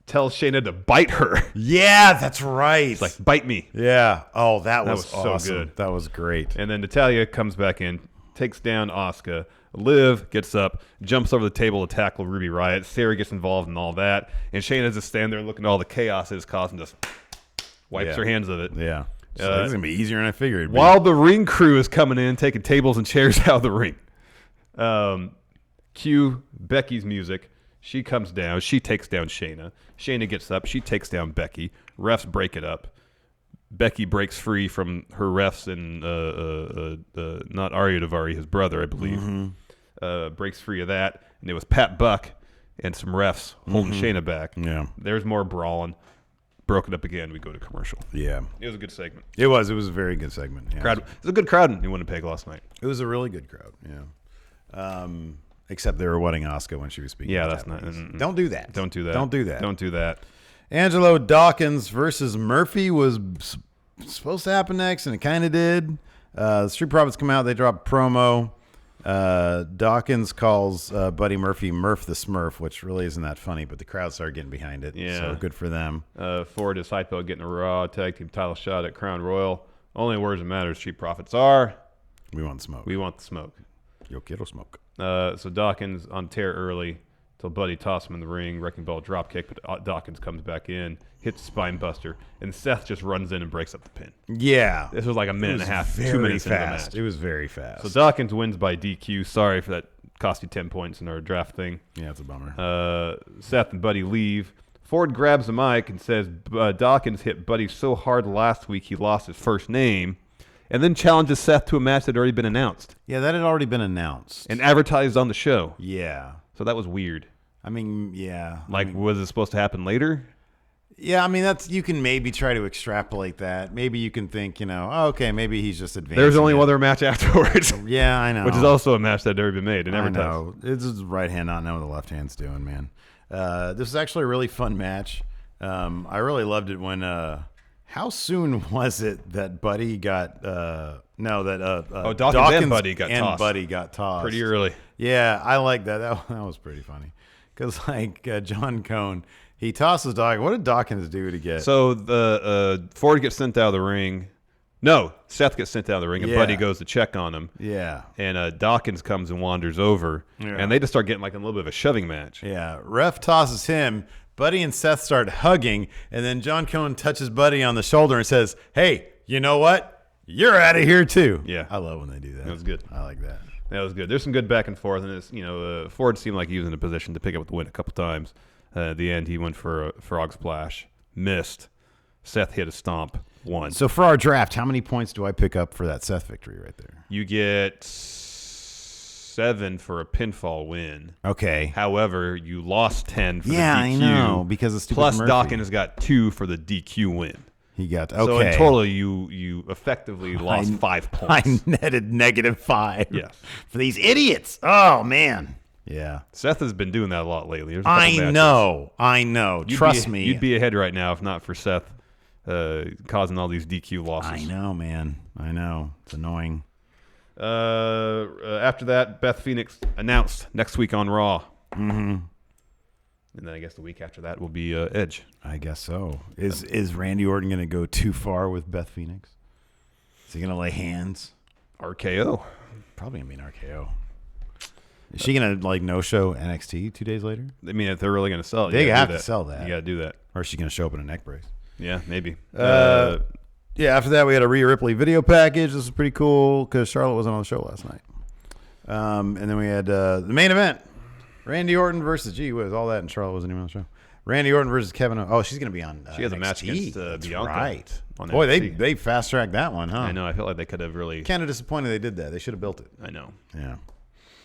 tells Shayna to bite her. Yeah, that's right. It's like, "Bite me." Yeah. Oh, that was so awesome. good. That was great. And then Natalya comes back in, takes down Asuka. Liv gets up, jumps over the table to tackle Ruby Riott. Sarah gets involved in all that. And Shayna's just standing there looking at all the chaos it's caused and just wipes her hands of it. Yeah. So this is going to be easier than I figured. While the ring crew is coming in, taking tables and chairs out of the ring. Cue Becky's music. She comes down. She takes down Shayna. Shayna gets up. She takes down Becky. Refs break it up. Becky breaks free from her refs and not Arya Daivari, his brother, I believe. Breaks free of that. And it was Pat Buck and some refs holding Shayna back. Yeah. There's more brawling. Broken up again. We go to commercial. Yeah. It was a good segment. It was a very good segment. Yeah. It was a good crowd in Winnipeg last night. It was a really good crowd. Yeah. Except they were wedding Asuka when she was speaking. Yeah, that's Japanese. not. Don't do that. Don't do that. Don't do that. Don't do that. Angelo Dawkins versus Murphy was supposed to happen next, and it kind of did. The Street Profits come out. They drop a promo. Dawkins calls Buddy Murphy Murph the Smurf, which really isn't that funny, but the crowd started getting behind it. Yeah. So good for them. Ford is hype about getting a Raw tag team title shot at Crown Royal. Only words that matter, Street Profits are, We want smoke. we want the smoke. Yo quiero smoke. So Dawkins on tear early till Buddy tosses him in the ring. Wrecking Ball drop kick, but Dawkins comes back in, hits spine buster, and Seth just runs in and breaks up the pin. Yeah. This was like a minute and a half, 2 minutes into the match. It was very fast. So Dawkins wins by DQ. Sorry for that. Cost you 10 points in our draft thing. Yeah, it's a bummer. Seth and Buddy leave. Ford grabs the mic and says Dawkins hit Buddy so hard last week he lost his first name, and then challenges Seth to a match that had already been announced. Yeah, that had already been announced. And advertised on the show. Yeah. So that was weird. I mean, yeah. Like, was it supposed to happen later? Yeah, I mean, you can maybe try to extrapolate that. Maybe you can think, oh, okay, maybe he's just advancing. There's only one other match afterwards. Yeah, I know. Which is also a match that had already been made. I know. It's just right hand not knowing what the left hand's doing, man. This is actually a really fun match. I really loved it when. How soon was it that Buddy got? Dawkins and Buddy got tossed. Buddy got tossed pretty early. Yeah, I like that. That was pretty funny because John Cone. He tosses Dawkins. What did Dawkins do to get? So the Ford gets sent out of the ring. No, Seth gets sent out of the ring, and Buddy goes to check on him. Yeah. And Dawkins comes and wanders over, and they just start getting like a little bit of a shoving match. Yeah. Ref tosses him. Buddy and Seth start hugging, and then John Cone touches Buddy on the shoulder and says, "Hey, you know what? You're out of here too." Yeah. I love when they do that. That was good. I like that. That was good. There's some good back and forth, and it's Ford seemed like he was in a position to pick up the win a couple times. At the end, he went for a frog splash, missed. Seth hit a stomp, won. So for our draft, how many points do I pick up for that Seth victory right there? You get 7 for a pinfall win. Okay. However, you lost 10 for the DQ. Yeah, I know, because of stupid Plus, Murphy. Dawkins got 2 for the DQ win. He got So in total, you effectively lost 5 points. I netted -5. Yes. For these idiots. Oh man. Yeah. Seth has been doing that a lot lately. There's a couple matches. I know. Trust me. You'd be ahead right now if not for Seth causing all these DQ losses. I know, man. I know. It's annoying. After that, Beth Phoenix announced next week on Raw. Mm-hmm. And then I guess the week after that will be Edge. I guess so. Is Randy Orton going to go too far with Beth Phoenix? Is he going to lay hands? RKO. Probably going to be an RKO. Is she going to no-show NXT 2 days later? I mean, if they're really going to sell it, they have to sell that. You got to do that. Or is she going to show up in a neck brace? Yeah, maybe. Yeah, after that, we had a Rhea Ripley video package. This was pretty cool because Charlotte wasn't on the show last night. And then we had the main event. Randy Orton versus, gee whiz, all that, and Charlotte wasn't even on the show. Randy Orton versus Kevin Owens. Oh, she's going to be on She has NXT. a match against Bianca. Right. On Boy, NXT. they fast-tracked that one, huh? I know. I feel like they could have really... Kind of disappointed they did that. They should have built it. I know. Yeah.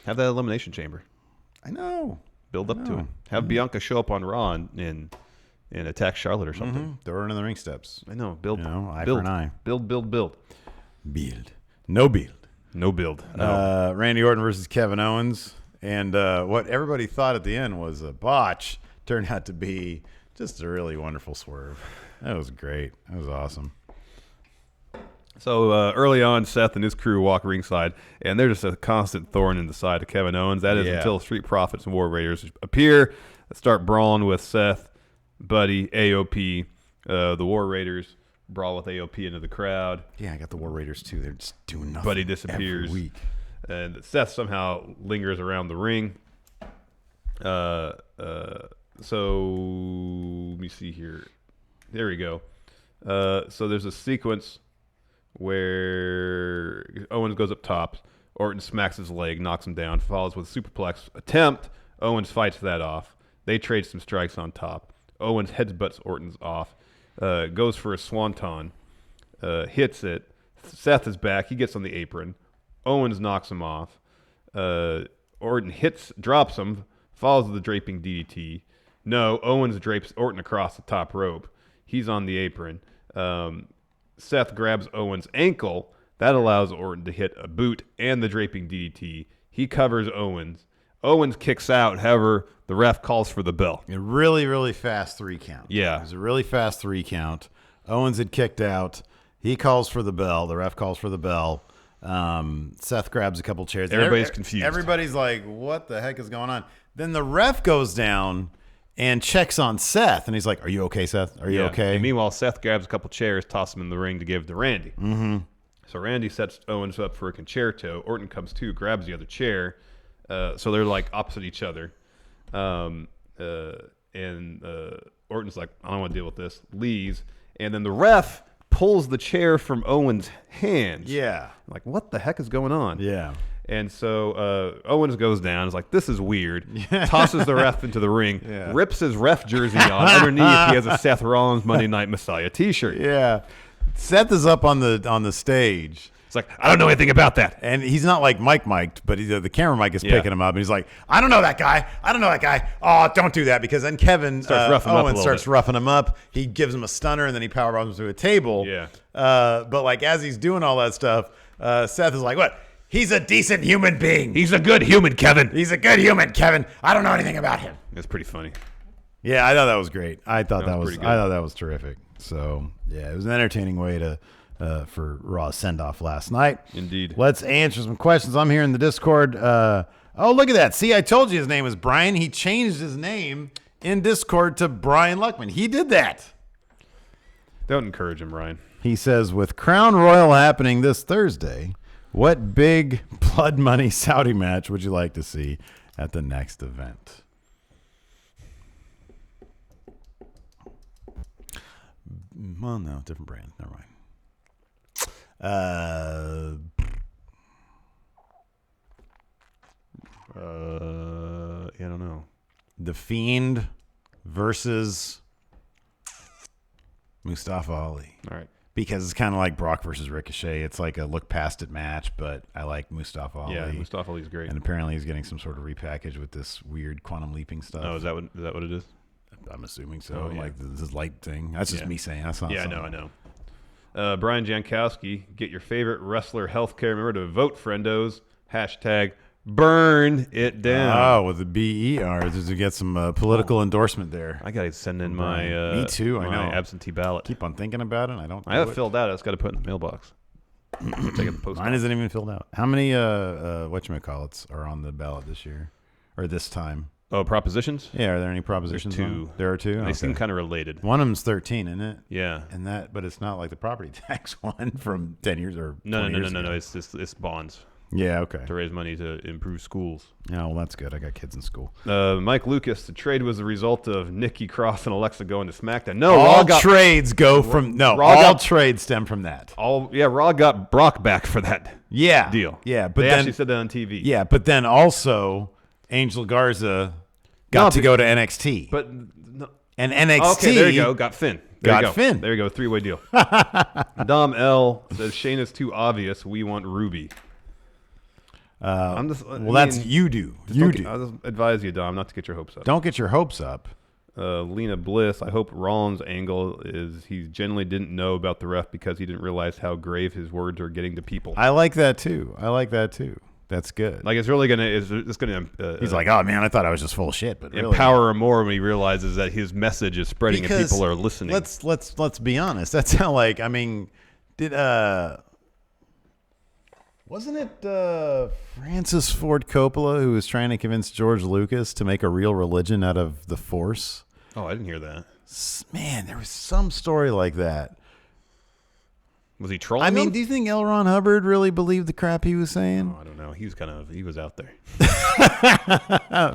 Have that Elimination Chamber. I know. Build up to it. Have Bianca show up on Raw and attack Charlotte or something. Mm-hmm. Throw her into the ring steps. I know. Build. Eye build. for an eye. Build. Build. No build. No build. No. Randy Orton versus Kevin Owens. And what everybody thought at the end was a botch turned out to be just a really wonderful swerve. That was great. That was awesome. So early on, Seth and his crew walk ringside, and they're just a constant thorn in the side of Kevin Owens. That is until Street Profits and War Raiders appear, start brawling with Seth, Buddy, AOP. The War Raiders brawl with AOP into the crowd. Yeah, I got the War Raiders too. They're just doing nothing. Buddy disappears. Every week. And Seth somehow lingers around the ring. So let me see here. There we go. So there's a sequence where Owens goes up top. Orton smacks his leg, knocks him down, follows with a superplex attempt. Owens fights that off. They trade some strikes on top. Owens headbutts Orton's off. Goes for a swanton. Hits it. Seth is back. He gets on the apron. Owens knocks him off. Orton drops him, follows with the draping DDT. No, Owens drapes Orton across the top rope. He's on the apron. Seth grabs Owens' ankle. That allows Orton to hit a boot and the draping DDT. He covers Owens. Owens kicks out. However, the ref calls for the bell. A really, really fast 3 count. Yeah. It was a really fast 3 count. Owens had kicked out. He calls for the bell. The ref calls for the bell. Seth grabs a couple chairs. Everybody's confused. Everybody's like, what the heck is going on? Then the ref goes down and checks on Seth. And he's like, are you okay, Seth? Are you okay? And meanwhile, Seth grabs a couple chairs, tosses them in the ring to give to Randy. Mm-hmm. So Randy sets Owens up for a concerto. Orton comes to, grabs the other chair. So they're like opposite each other. And Orton's like, I don't want to deal with this. Leaves. And then the ref pulls the chair from Owens' hands. Yeah. I'm like, what the heck is going on? Yeah. And so Owens goes down. Is like, this is weird. Tosses the ref into the ring. Yeah. Rips his ref jersey on. Underneath, he has a Seth Rollins Monday Night Messiah T-shirt. Yeah. Seth is up on the stage. It's like, I don't know anything about that. And he's not like mic'd, but the camera mic is picking him up. And he's like, I don't know that guy. Oh, don't do that. Because then Kevin Owens starts roughing him up. He gives him a stunner, and then he powerbombs him to a table. Yeah. But like as he's doing all that stuff, Seth is like, what? He's a decent human being. He's a good human, Kevin. He's a good human, Kevin. I don't know anything about him. It's pretty funny. Yeah, I thought that was great. I thought that was pretty good. I thought that was terrific. So yeah, it was an entertaining way to for Raw's send off last night. Indeed. Let's answer some questions. I'm here in the Discord. Oh, look at that. See, I told you his name was Brian. He changed his name in Discord to Brian Luckman. He did that. Don't encourage him, Ryan. He says, with Crown Royal happening this Thursday, what big blood money Saudi match would you like to see at the next event? Well, no, different brand. Never mind. I don't know. The Fiend versus Mustafa Ali. All right. Because it's kind of like Brock versus Ricochet. It's like a look past it match, but I like Mustafa Ali. Yeah, Mustafa Ali's great. And apparently he's getting some sort of repackage with this weird quantum leaping stuff. Oh, is that what it is? I'm assuming so. Oh, yeah. Like this light thing. That's just me saying. That's not. Yeah, something. I know. Brian Jankowski, get your favorite wrestler healthcare. Remember to vote, friendos. Hashtag burn it down. Oh, with the BER to get some political endorsement there. I got to send in my Me too, I my know. absentee ballot. Keep on thinking about it. I have it filled out. I just got to put it in the mailbox. Take it the post. Mine isn't even filled out. How many whatchamacallits are on the ballot this year or this time? Oh, propositions? Yeah, are there any propositions? There's two. There are two. They seem kind of related. One of them's 13, isn't it? Yeah. But it's not like the property tax one from 10 years or 20 No. years ago. It's bonds. Yeah, okay. To raise money to improve schools. Yeah, well, that's good. I got kids in school. Mike Lucas, the trade was the result of Nikki Cross and Alexa going to SmackDown. No, all trades stem from that. Raw got Brock back for that deal. Yeah, but they then actually said that on TV. Yeah, but then also Angel Garza got to go to NXT. But and NXT okay, there you go. Got Finn. Finn. There you go. 3-way deal. Dom L says Shayna's too obvious. We want Ruby. That's you do. I'll just advise you, Dom, not to get your hopes up. Don't get your hopes up. Lena Bliss, I hope Rollins' angle is he genuinely didn't know about the ref because he didn't realize how grave his words are getting to people. I like that too. That's good. Like it's gonna. He's like, oh man, I thought I was just full of shit, but really, empower him more when he realizes that his message is spreading and people are listening. Let's be honest. That's how wasn't it Francis Ford Coppola who was trying to convince George Lucas to make a real religion out of the Force? Oh, I didn't hear that. Man, there was some story like that. Was he trolling him? Do you think L. Ron Hubbard really believed the crap he was saying? Oh, I don't know. He was out there.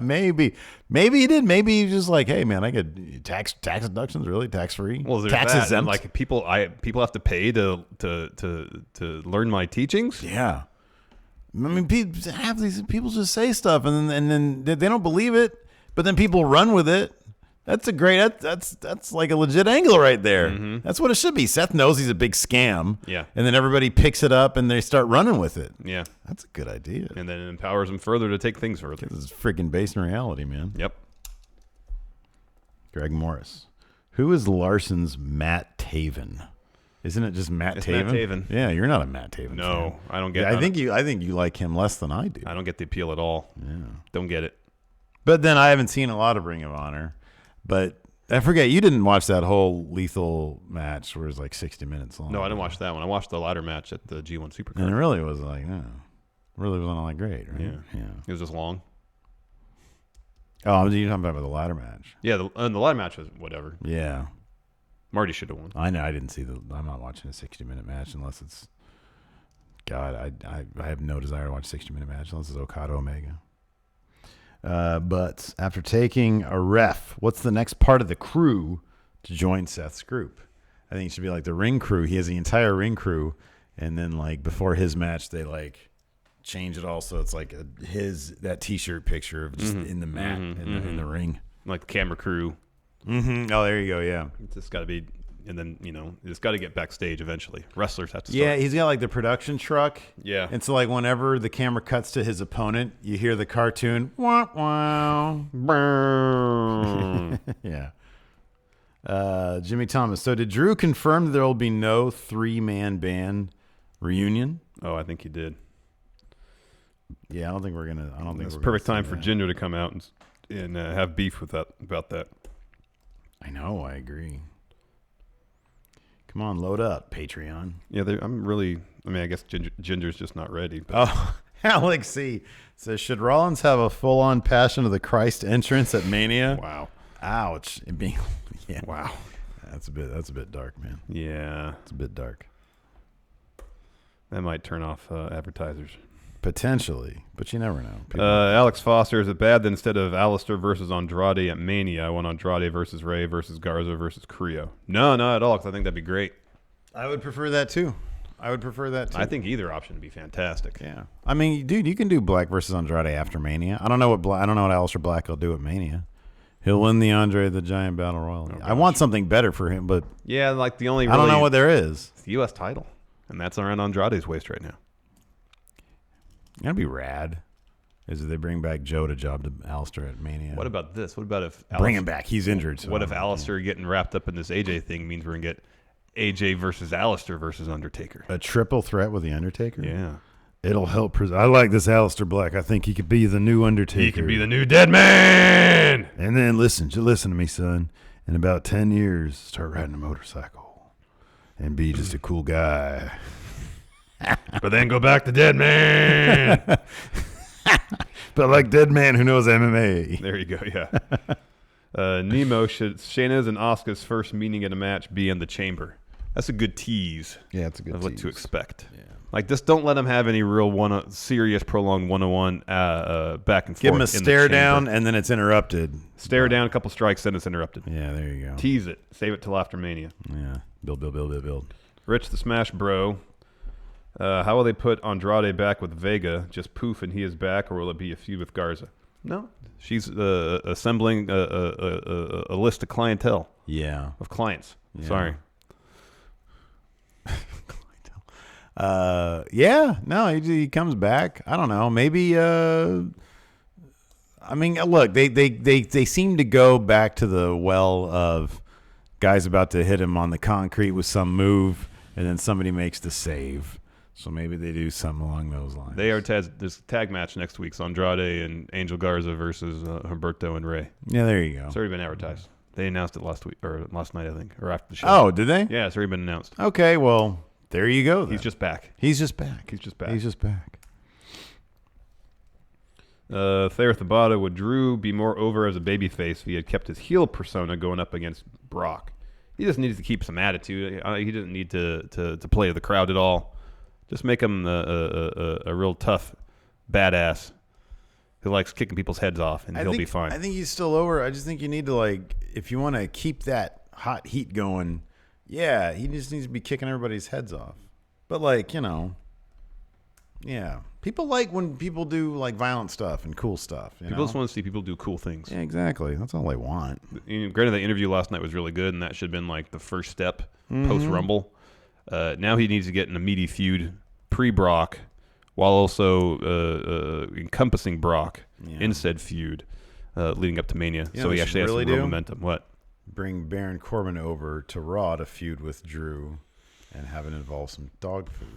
Maybe he did. Maybe he was just like, hey man, I get tax deductions, really tax free. Well, tax exempt. Like people have to pay to learn my teachings. Yeah, half these people just say stuff and then they don't believe it, but then people run with it. That's that's like a legit angle right there. Mm-hmm. That's what it should be. Seth knows he's a big scam. Yeah. And then everybody picks it up and they start running with it. Yeah. That's a good idea. And then it empowers them further to take things further. This is freaking based in reality, man. Yep. Greg Morris. Who is Larson's Matt Taven? Isn't it just Matt Taven? Matt Taven. Yeah, you're not a Matt Taven. No, fan. I don't get it. I think you like him less than I do. I don't get the appeal at all. Yeah. Don't get it. But then I haven't seen a lot of Ring of Honor. But I forget, you didn't watch that whole Lethal match where it was like 60 minutes long. No, I didn't watch that one. I watched the ladder match at the G1 Supercard. And it really was like, really wasn't all that great, right? Yeah. It was just long. Oh, you're talking about the ladder match. Yeah, the ladder match was whatever. Yeah. Marty should have won. I know. I didn't see I'm not watching a 60-minute match unless it's, God, I have no desire to watch a 60-minute match unless it's Okada Omega. But after taking a ref, what's the next part of the crew to join Seth's group? I think it should be like the ring crew. He has the entire ring crew, and then like before his match, they like change it all so it's like that T-shirt picture of just in the mat in the ring, like the camera crew. Oh, there you go. Yeah, It's just got to be, and then it's got to get backstage eventually. Wrestlers have to start. yeah. He's got like the production truck. Yeah. and so like whenever the camera cuts to his opponent, you hear the cartoon. Wah, wow. Yeah. Jimmy Thomas. So did Drew confirm that there will be no 3-man band reunion? Oh, I think he did. Yeah, I don't think we're gonna. It's perfect time for Jinder to come out and have beef about that. I know. I agree. Come on, load up, Patreon. Yeah, I guess Jinder's just not ready. But. Oh, Alex C says, should Rollins have a full-on Passion of the Christ entrance at Mania? Wow. Ouch. Yeah. Wow. That's a bit dark, man. Yeah. It's a bit dark. That might turn off advertisers. Potentially, but you never know. Alex Foster, is it bad that instead of Alistair versus Andrade at Mania, I want Andrade versus Ray versus Garza versus Carrillo? No, not at all, because I think that'd be great. I would prefer that too. I think either option would be fantastic. Yeah. I mean, dude, you can do Black versus Andrade after Mania. I don't know what Aleister Black will do at Mania. He'll win the Andre the Giant Battle Royal. I want something better for him, but yeah, like the only I don't know what there is. It's the U.S. title, and that's around Andrade's waist right now. That'd be rad. Is if they bring back Joe to job to Alistair at Mania. What about this? What about if bring him back? He's injured. So what if Alistair getting wrapped up in this AJ thing means we're gonna get AJ versus Alistair versus Undertaker? A triple threat with the Undertaker? Yeah. It'll help. I like this Aleister Black. I think he could be the new Undertaker. He could be the new Dead Man. And then listen to me, son. In about 10 years, start riding a motorcycle and be just a cool guy. But then go back to Dead Man. But like Dead Man who knows MMA. There you go, yeah. Nemo, should Shayna's and Asuka's first meeting in a match be in the chamber? That's a good tease. Yeah, it's a good of tease. what to expect. Yeah. Like, just don't let them have any real serious, prolonged one-on-one back and forth. Give them a in stare the down, chamber. and then it's interrupted. Stare down, a couple strikes, then it's interrupted. Yeah, there you go. Tease it. Save it till after Mania. Yeah. Build. Rich the Smash Bro. How will they put Andrade back with Vega? Just poof and he is back, or will it be a feud with Garza? No. She's assembling a list of clientele. Yeah. Of clients. Yeah. Sorry. Yeah, no, he comes back. I don't know. Maybe. I mean, look, they seem to go back to the well of guys about to hit him on the concrete with some move, and then somebody makes the save. So maybe they do something along those lines. They are there's a tag match next week. It's Andrade and Angel Garza versus Humberto and Ray. Yeah, there you go. It's already been advertised. They announced it last week or last night, I think, or after the show. Oh, did they? Yeah, it's already been announced. Okay, well, there you go. Then. He's just back. He's just back. Thayer Thabata, would Drew be more over as a babyface if he had kept his heel persona going up against Brock? He just needs to keep some attitude. He doesn't need to play the crowd at all. Just make him a real tough badass who likes kicking people's heads off, and he'll be fine. I think he's still over. I just think you need to, like, if you want to keep that hot heat going, yeah, he just needs to be kicking everybody's heads off. But, like, yeah. People like when people do, like, violent stuff and cool stuff. People just want to see people do cool things. Yeah, exactly. That's all they want. Granted, the interview last night was really good, and that should have been, like, the first step post-Rumble. Now he needs to get in a meaty feud pre-Brock while also encompassing Brock in said feud leading up to Mania. So he actually has some real momentum. What? Bring Baron Corbin over to Raw to feud with Drew and have it involve some dog food.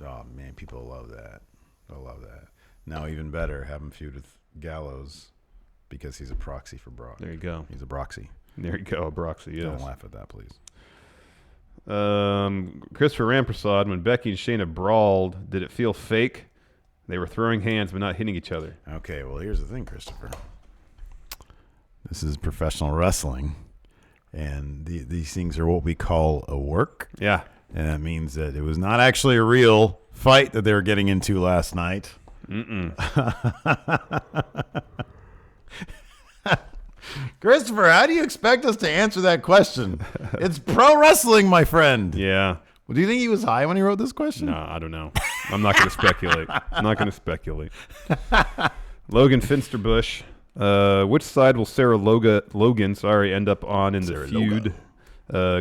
Oh, man, people love that. They'll love that. Now, even better, have him feud with Gallows because he's a proxy for Brock. There you go. He's a Broxy. There you go, a Broxy, yes. Don't laugh at that, please. Christopher Ramprasad, when Becky and Shayna brawled, did it feel fake? They were throwing hands but not hitting each other. Okay, well, here's the thing, Christopher. This is professional wrestling, and these things are what we call a work. Yeah. And that means that it was not actually a real fight that they were getting into last night. Christopher, how do you expect us to answer that question? It's pro wrestling, my friend. Yeah. Well, do you think he was high when he wrote this question? No, I don't know. I'm not going to speculate. Logan Finsterbush. Which side will Sarah Logan end up on in the feud?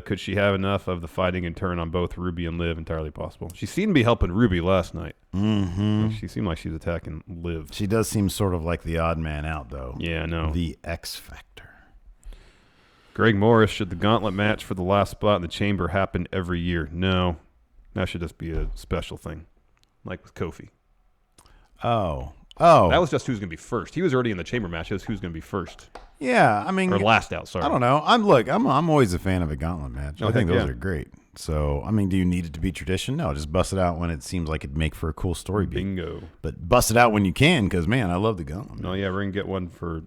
Could she have enough of the fighting and turn on both Ruby and Liv? Entirely possible. She seemed to be helping Ruby last night. Mm-hmm. She seemed like she's attacking Liv. She does seem sort of like the odd man out, though. Yeah, I know. The X Factor. Greg Morris, should the gauntlet match for the last spot in the chamber happen every year? No. That should just be a special thing, like with Kofi. Oh. That was just who's going to be first. He was already in the chamber match. That's who's going to be first. Yeah, I mean, or last out. Sorry, I don't know. I'm always a fan of a gauntlet match. I think those are great. So, I mean, do you need it to be tradition? No, just bust it out when it seems like it'd make for a cool story beat. Bingo. But bust it out when you can, because man, I love the gauntlet. No, yeah, we're gonna get one for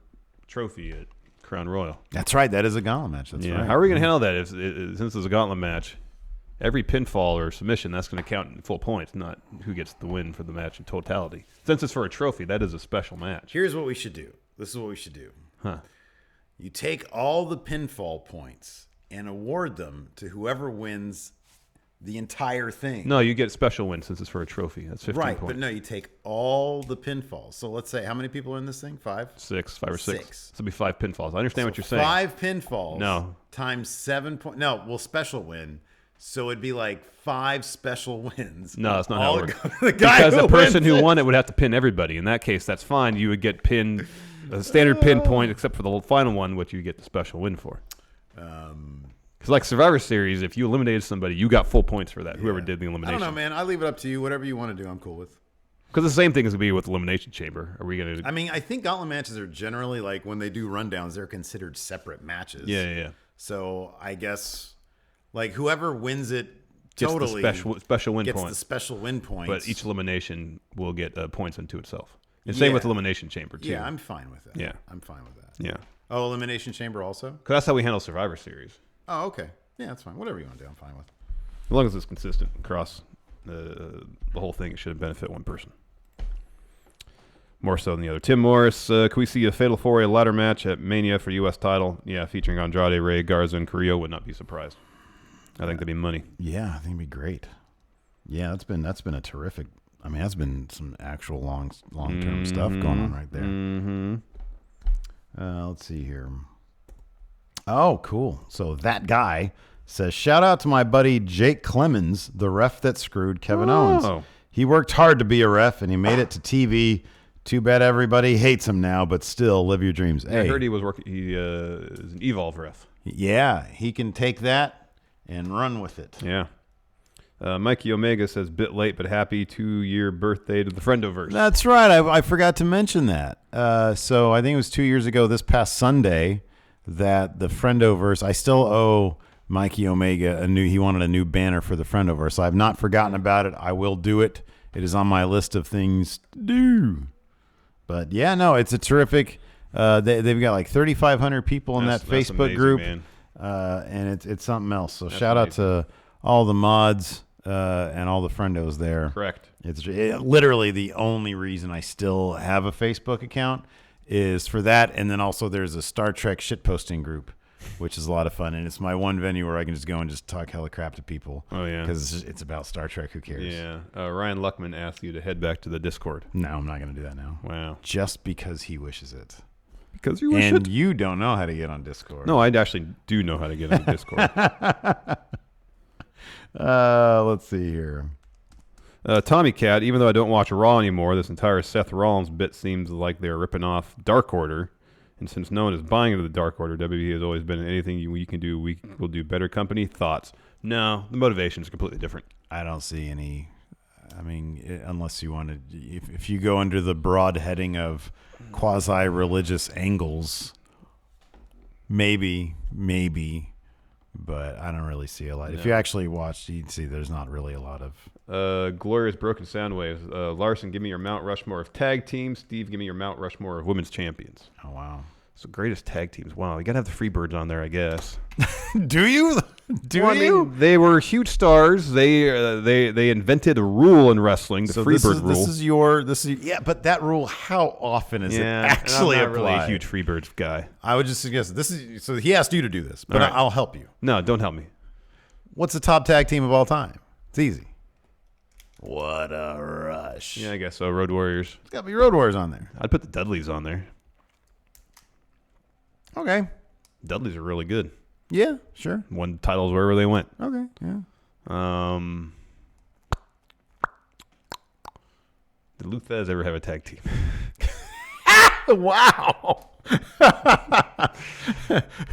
trophy at Crown Royal. That's right. That is a gauntlet match. That's right. How are we gonna handle that? Since it's a gauntlet match, every pinfall or submission that's gonna count in full points, not who gets the win for the match in totality. Since it's for a trophy, that is a special match. Here's what we should do. This is what we should do. Huh. You take all the pinfall points and award them to whoever wins the entire thing. No, you get special win since it's for a trophy. That's 15 right, points. but no, you take all the pinfalls. So let's say, how many people are in this thing? 5 or 6. So it'll be 5 pinfalls. I understand what you're saying. 5 pinfalls. No. Times 7 points. No, well, special win. So it'd be like 5 special wins. No, that's not how it works. Because the person who won it would have to pin everybody. In that case, that's fine. You would get pinned a standard pin point, except for the final one, which you get the special win for. Because like Survivor Series, if you eliminated somebody, you got full points for that, whoever did the elimination. I don't know, man. I leave it up to you. Whatever you want to do, I'm cool with. Because the same thing is going to be with Elimination Chamber. Are we going to... I mean, I think gauntlet matches are generally, like, when they do rundowns, they're considered separate matches. Yeah. So I guess, like, whoever wins it gets totally the special win gets point. the special win points. But each elimination will get points unto itself. And same with Elimination Chamber, too. Yeah, I'm fine with that. Yeah. I'm fine with that. Yeah. Oh, Elimination Chamber also? Because that's how we handle Survivor Series. Oh, okay. Yeah, that's fine. Whatever you want to do, I'm fine with. As long as it's consistent across the whole thing, it should benefit one person. More so than the other. Tim Morris, can we see a Fatal 4-Way ladder match at Mania for U.S. title? Yeah, featuring Andrade, Rey, Garza, and Carrillo. Would not be surprised. I think that'd be money. Yeah, I think it'd be great. Yeah, that's been a terrific. I mean, that's been some actual long-term stuff going on right there. Mm-hmm. Let's see here. Oh, cool. So that guy says, shout out to my buddy Jake Clemens, the ref that screwed Kevin Owens. He worked hard to be a ref, and he made it to TV. Too bad everybody hates him now, but still, live your dreams. Yeah, I heard he was working. He is an Evolve ref. Yeah, he can take that and run with it. Yeah. Mikey Omega says, bit late but happy 2-year birthday to the Friendoverse. That's right. I forgot to mention that. So I think it was 2 years ago this past Sunday that the Friendoverse, I still owe Mikey Omega he wanted a new banner for the Friendoverse. So I've not forgotten about it. I will do it. It is on my list of things to do. But yeah, no, it's a terrific. They've got like 3,500 people in that Facebook amazing, group, man. And it's something else. So shout out to all the mods and all the friendos there. Correct. It's literally the only reason I still have a Facebook account is for that, and then also there's a Star Trek shitposting group, which is a lot of fun, and it's my one venue where I can just go and just talk hella crap to people. Oh yeah, because it's about Star Trek. Who cares? Yeah. Ryan Luckman asked you to head back to the Discord. No, I'm not going to do that now. Wow. Just because he wishes it. Because you wish it. And you don't know how to get on Discord. No, I actually do know how to get on Discord. Let's see here. Tommy Cat, even though I don't watch Raw anymore, this entire Seth Rollins bit seems like they're ripping off Dark Order. And since no one is buying into the Dark Order, WWE has always been anything we can do, we will do better. Company thoughts? No, the motivation is completely different. I don't see any. I mean, unless you want to, if you go under the broad heading of quasi-religious angles, maybe, but I don't really see a lot. No. If you actually watched, you'd see there's not really a lot of. Glorious Broken Sound Waves. Larson, give me your Mount Rushmore of tag teams. Steve, give me your Mount Rushmore of women's champions. Oh, wow. So greatest tag teams. Wow, you got to have the Freebirds on there, I guess. Do you? Do well, you? I mean, they were huge stars. They invented a rule in wrestling, the Freebird rule. This is yeah, but that rule, how often is it actually I'm not applied? Really a huge Freebirds guy. I would just suggest this is so he asked you to do this, but right. I'll help you. No, don't help me. What's the top tag team of all time? It's easy. What a rush. Yeah, I guess so. Road Warriors. It's got to be Road Warriors on there. I'd put the Dudleys on there. Okay. Dudleys are really good. Yeah, sure. Won titles wherever they went. Okay, yeah. Did Luthez ever have a tag team? Wow.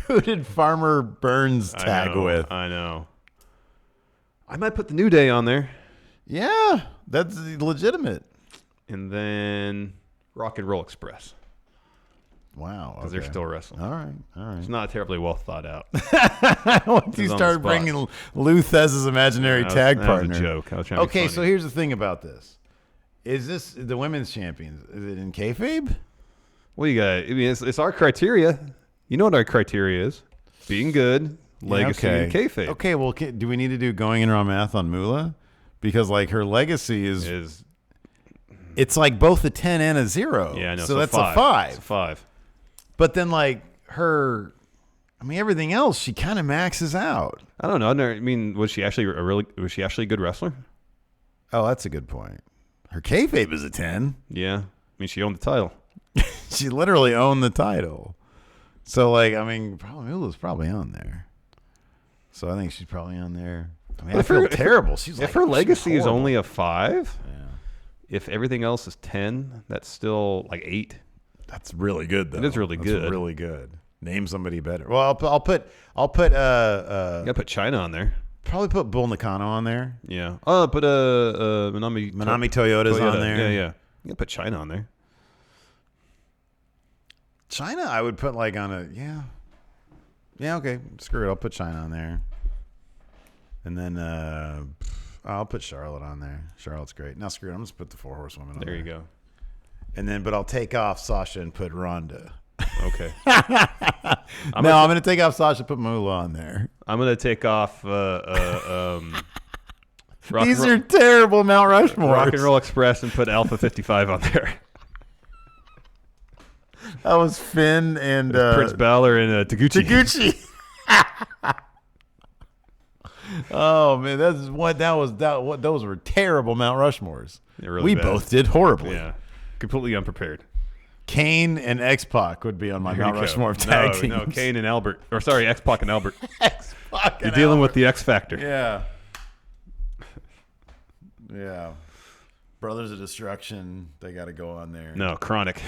Who did Farmer Burns tag with? I know. I might put the New Day on there. Yeah, that's legitimate. And then Rock and Roll Express. Wow. Because they're still wrestling. All right. It's not terribly well thought out. Once you start bringing Luthez's imaginary tag partner. That was a joke. I was trying to be Okay, funny. so here's the thing about this. Is this the women's champions? Is it in kayfabe? Well, you got. I mean, it's our criteria. You know what our criteria is: being good, legacy, and kayfabe. Okay, well, do we need to do going in raw math on Moolah? Because like her legacy is it's like both a 10 and a 0. Yeah, I know. So that's five. a 5. It's a 5. But then like her, I mean, everything else she kind of maxes out. I don't know. I mean, was she actually a good wrestler? Oh, that's a good point. Her kayfabe is a 10. Yeah. I mean, she owned the title. She literally owned the title. So, like, I mean, probably Moolah's probably on there. So I think she's probably on there. I mean, I feel terrible. She's if her legacy is only a 5, yeah. If everything else is 10, that's still like 8. That's really good, though. It is really good. Really good. Name somebody better. Well, I'll put. You gotta put China on there. Probably put Bull Nakano on there. Yeah. Oh, put Manami Toyota's on there. Yeah. You gotta put China on there. China, I would put like on a Yeah, okay. Screw it. I'll put China on there. And then I'll put Charlotte on there. Charlotte's great. Now screw it. I'm just put the 4 horsewomen on there. There you go. And then, but I'll take off Sasha and put Ronda. Okay. I'm going to take off Sasha and put Moolah on there. I'm going to take off These are terrible Mount Rushmore. Rock and Roll Express and put Alpha 55 on there. That was Finn and Prince Balor and Taguchi. Oh man, those were terrible Mount Rushmores. Really we bad. Both did horribly. Yeah, completely unprepared. Kane and X-Pac would be on my Mount Rushmore of tag teams. No, Kane and Albert. Or sorry, X-Pac and Albert. X-Pac You're dealing with the X Factor. Yeah. Yeah. Brothers of Destruction, they got to go on there. No, Chronic.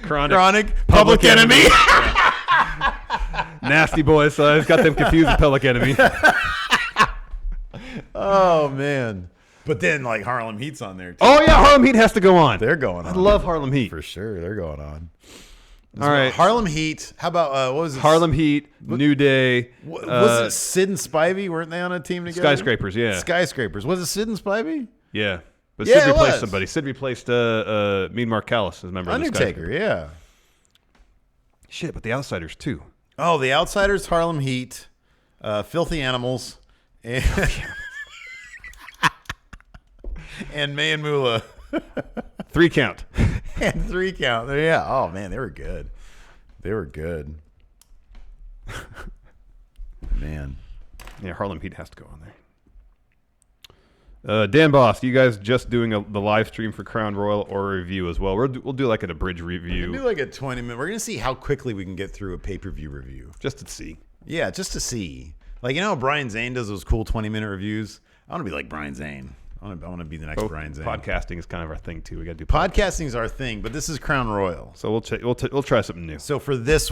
Chronic. Public Enemy. Nasty Boys. So I've got them confused with Public Enemy. Oh, man. But then, like, Harlem Heat's on there, too. Oh, yeah, Harlem Heat has to go on. They're going on. I love Harlem Heat. For sure, they're going on. All right. Harlem Heat. How about, what was it? Harlem Heat, New Day. Was it Sid and Spivey? Weren't they on a team together? Skyscrapers, yeah. Skyscrapers. Was it Sid and Spivey? Yeah. But Yeah, Sid it replaced was. somebody. Sid replaced Mean Mark Callis as a member of the Undertaker, Skyscrapers. yeah. Shit, but the Outsiders, too. Oh, the Outsiders, Harlem Heat, Filthy Animals, and, and May and Moolah. 3 count. And 3 count. Yeah. Oh, man, they were good. They were good. Man. Yeah, Harlem Heat has to go on there. Dan Boss, you guys just doing the live stream for Crown Royal or a review as well? We'll do like an abridged review. We'll do like a 20-minute. We're going to see how quickly we can get through a pay-per-view review. Just to see. Yeah, just to see. Like, you know how Brian Zane does those cool 20-minute reviews? I want to be like Brian Zane. I want to be the next Brian Zane. Podcasting is kind of our thing, too. We got to do Podcasting is our thing, but this is Crown Royal. So we'll try something new. So for this,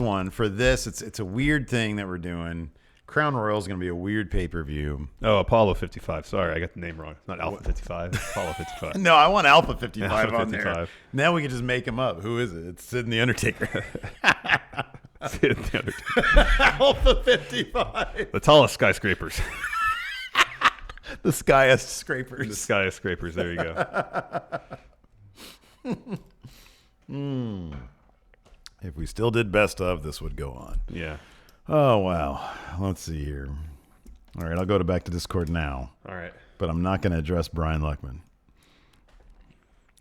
it's a weird thing that we're doing. Crown Royal is going to be a weird pay-per-view. Oh, Apollo 55. Sorry, I got the name wrong. It's not Alpha 55. It's Apollo 55. No, I want Alpha 55 Alpha on 55. there. Now we can just make him up. Who is it? It's Sid and the Undertaker. Sid and the Undertaker. Alpha 55. The tallest skyscrapers. The skyscrapers. The skyscrapers. There you go. If we still did best of, this would go on. Yeah. Oh, wow. Let's see here. All right, I'll go back to Discord now. All right. But I'm not going to address Brian Luckman.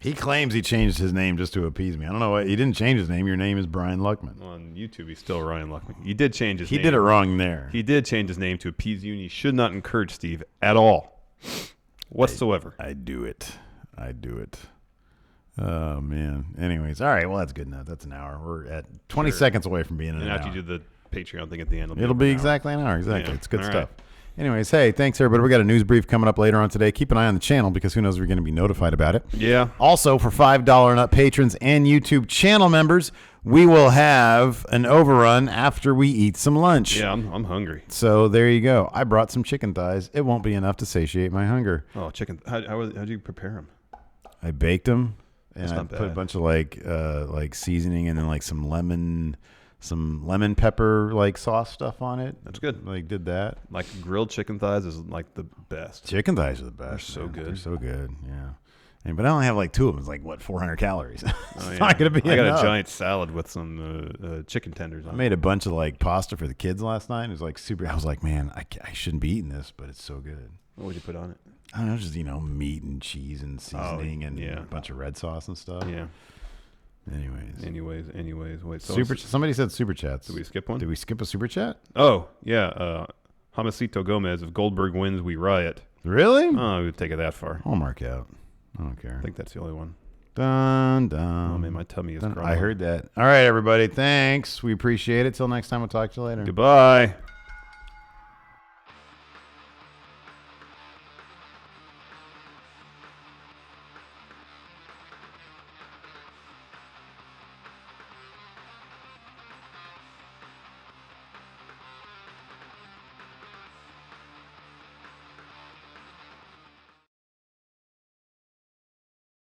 He claims he changed his name just to appease me. I don't know what. He didn't change his name. Your name is Brian Luckman. On YouTube, he's still Ryan Luckman. He did change his name. He did it wrong there. He did change his name to appease you, and he should not encourage Steve at all, whatsoever. I do it. Oh, man. Anyways, all right. Well, that's good enough. That's an hour. We're at 20 seconds away from being in an and hour. after you do the Patreon thing at the end, It'll be exactly an hour. Exactly. Yeah. It's good All stuff. right. Anyways, hey, thanks, everybody. We got a news brief coming up later on today. Keep an eye on the channel because who knows if we're going to be notified about it. Yeah. Also, for $5 and up patrons and YouTube channel members, we will have an overrun after we eat some lunch. Yeah, I'm hungry. So there you go. I brought some chicken thighs. It won't be enough to satiate my hunger. Oh, chicken. How'd you prepare them? I baked them, and That's I not put a bad. bunch of like seasoning and then like some lemon pepper like sauce stuff on it. That's good. Like did that. Like grilled chicken thighs is like the best. Chicken thighs are the best. They're so man. good. They're so good. Yeah. But I only have like two of them. It's like what 400 calories. It's Oh, yeah. not gonna be I got enough. a giant salad with some chicken tenders I on it. made a bunch of like pasta for the kids last night. It was like super. I was like, man, I shouldn't be eating this, but it's so good. What would you put on it? I don't know, just meat and cheese and seasoning and yeah. a bunch of red sauce and stuff. Yeah. Anyways, Wait. So somebody said super chats. Did we skip one? Did we skip a super chat? Oh, yeah. Jamasito Gomez, if Goldberg wins, we riot. Really? Oh, we would take it that far. I'll mark out. I don't care. I think that's the only one. Dun, dun. Oh, man, my tummy is Dun. grumbling. I heard that. All right, everybody. Thanks. We appreciate it. Till next time. We'll talk to you later. Goodbye.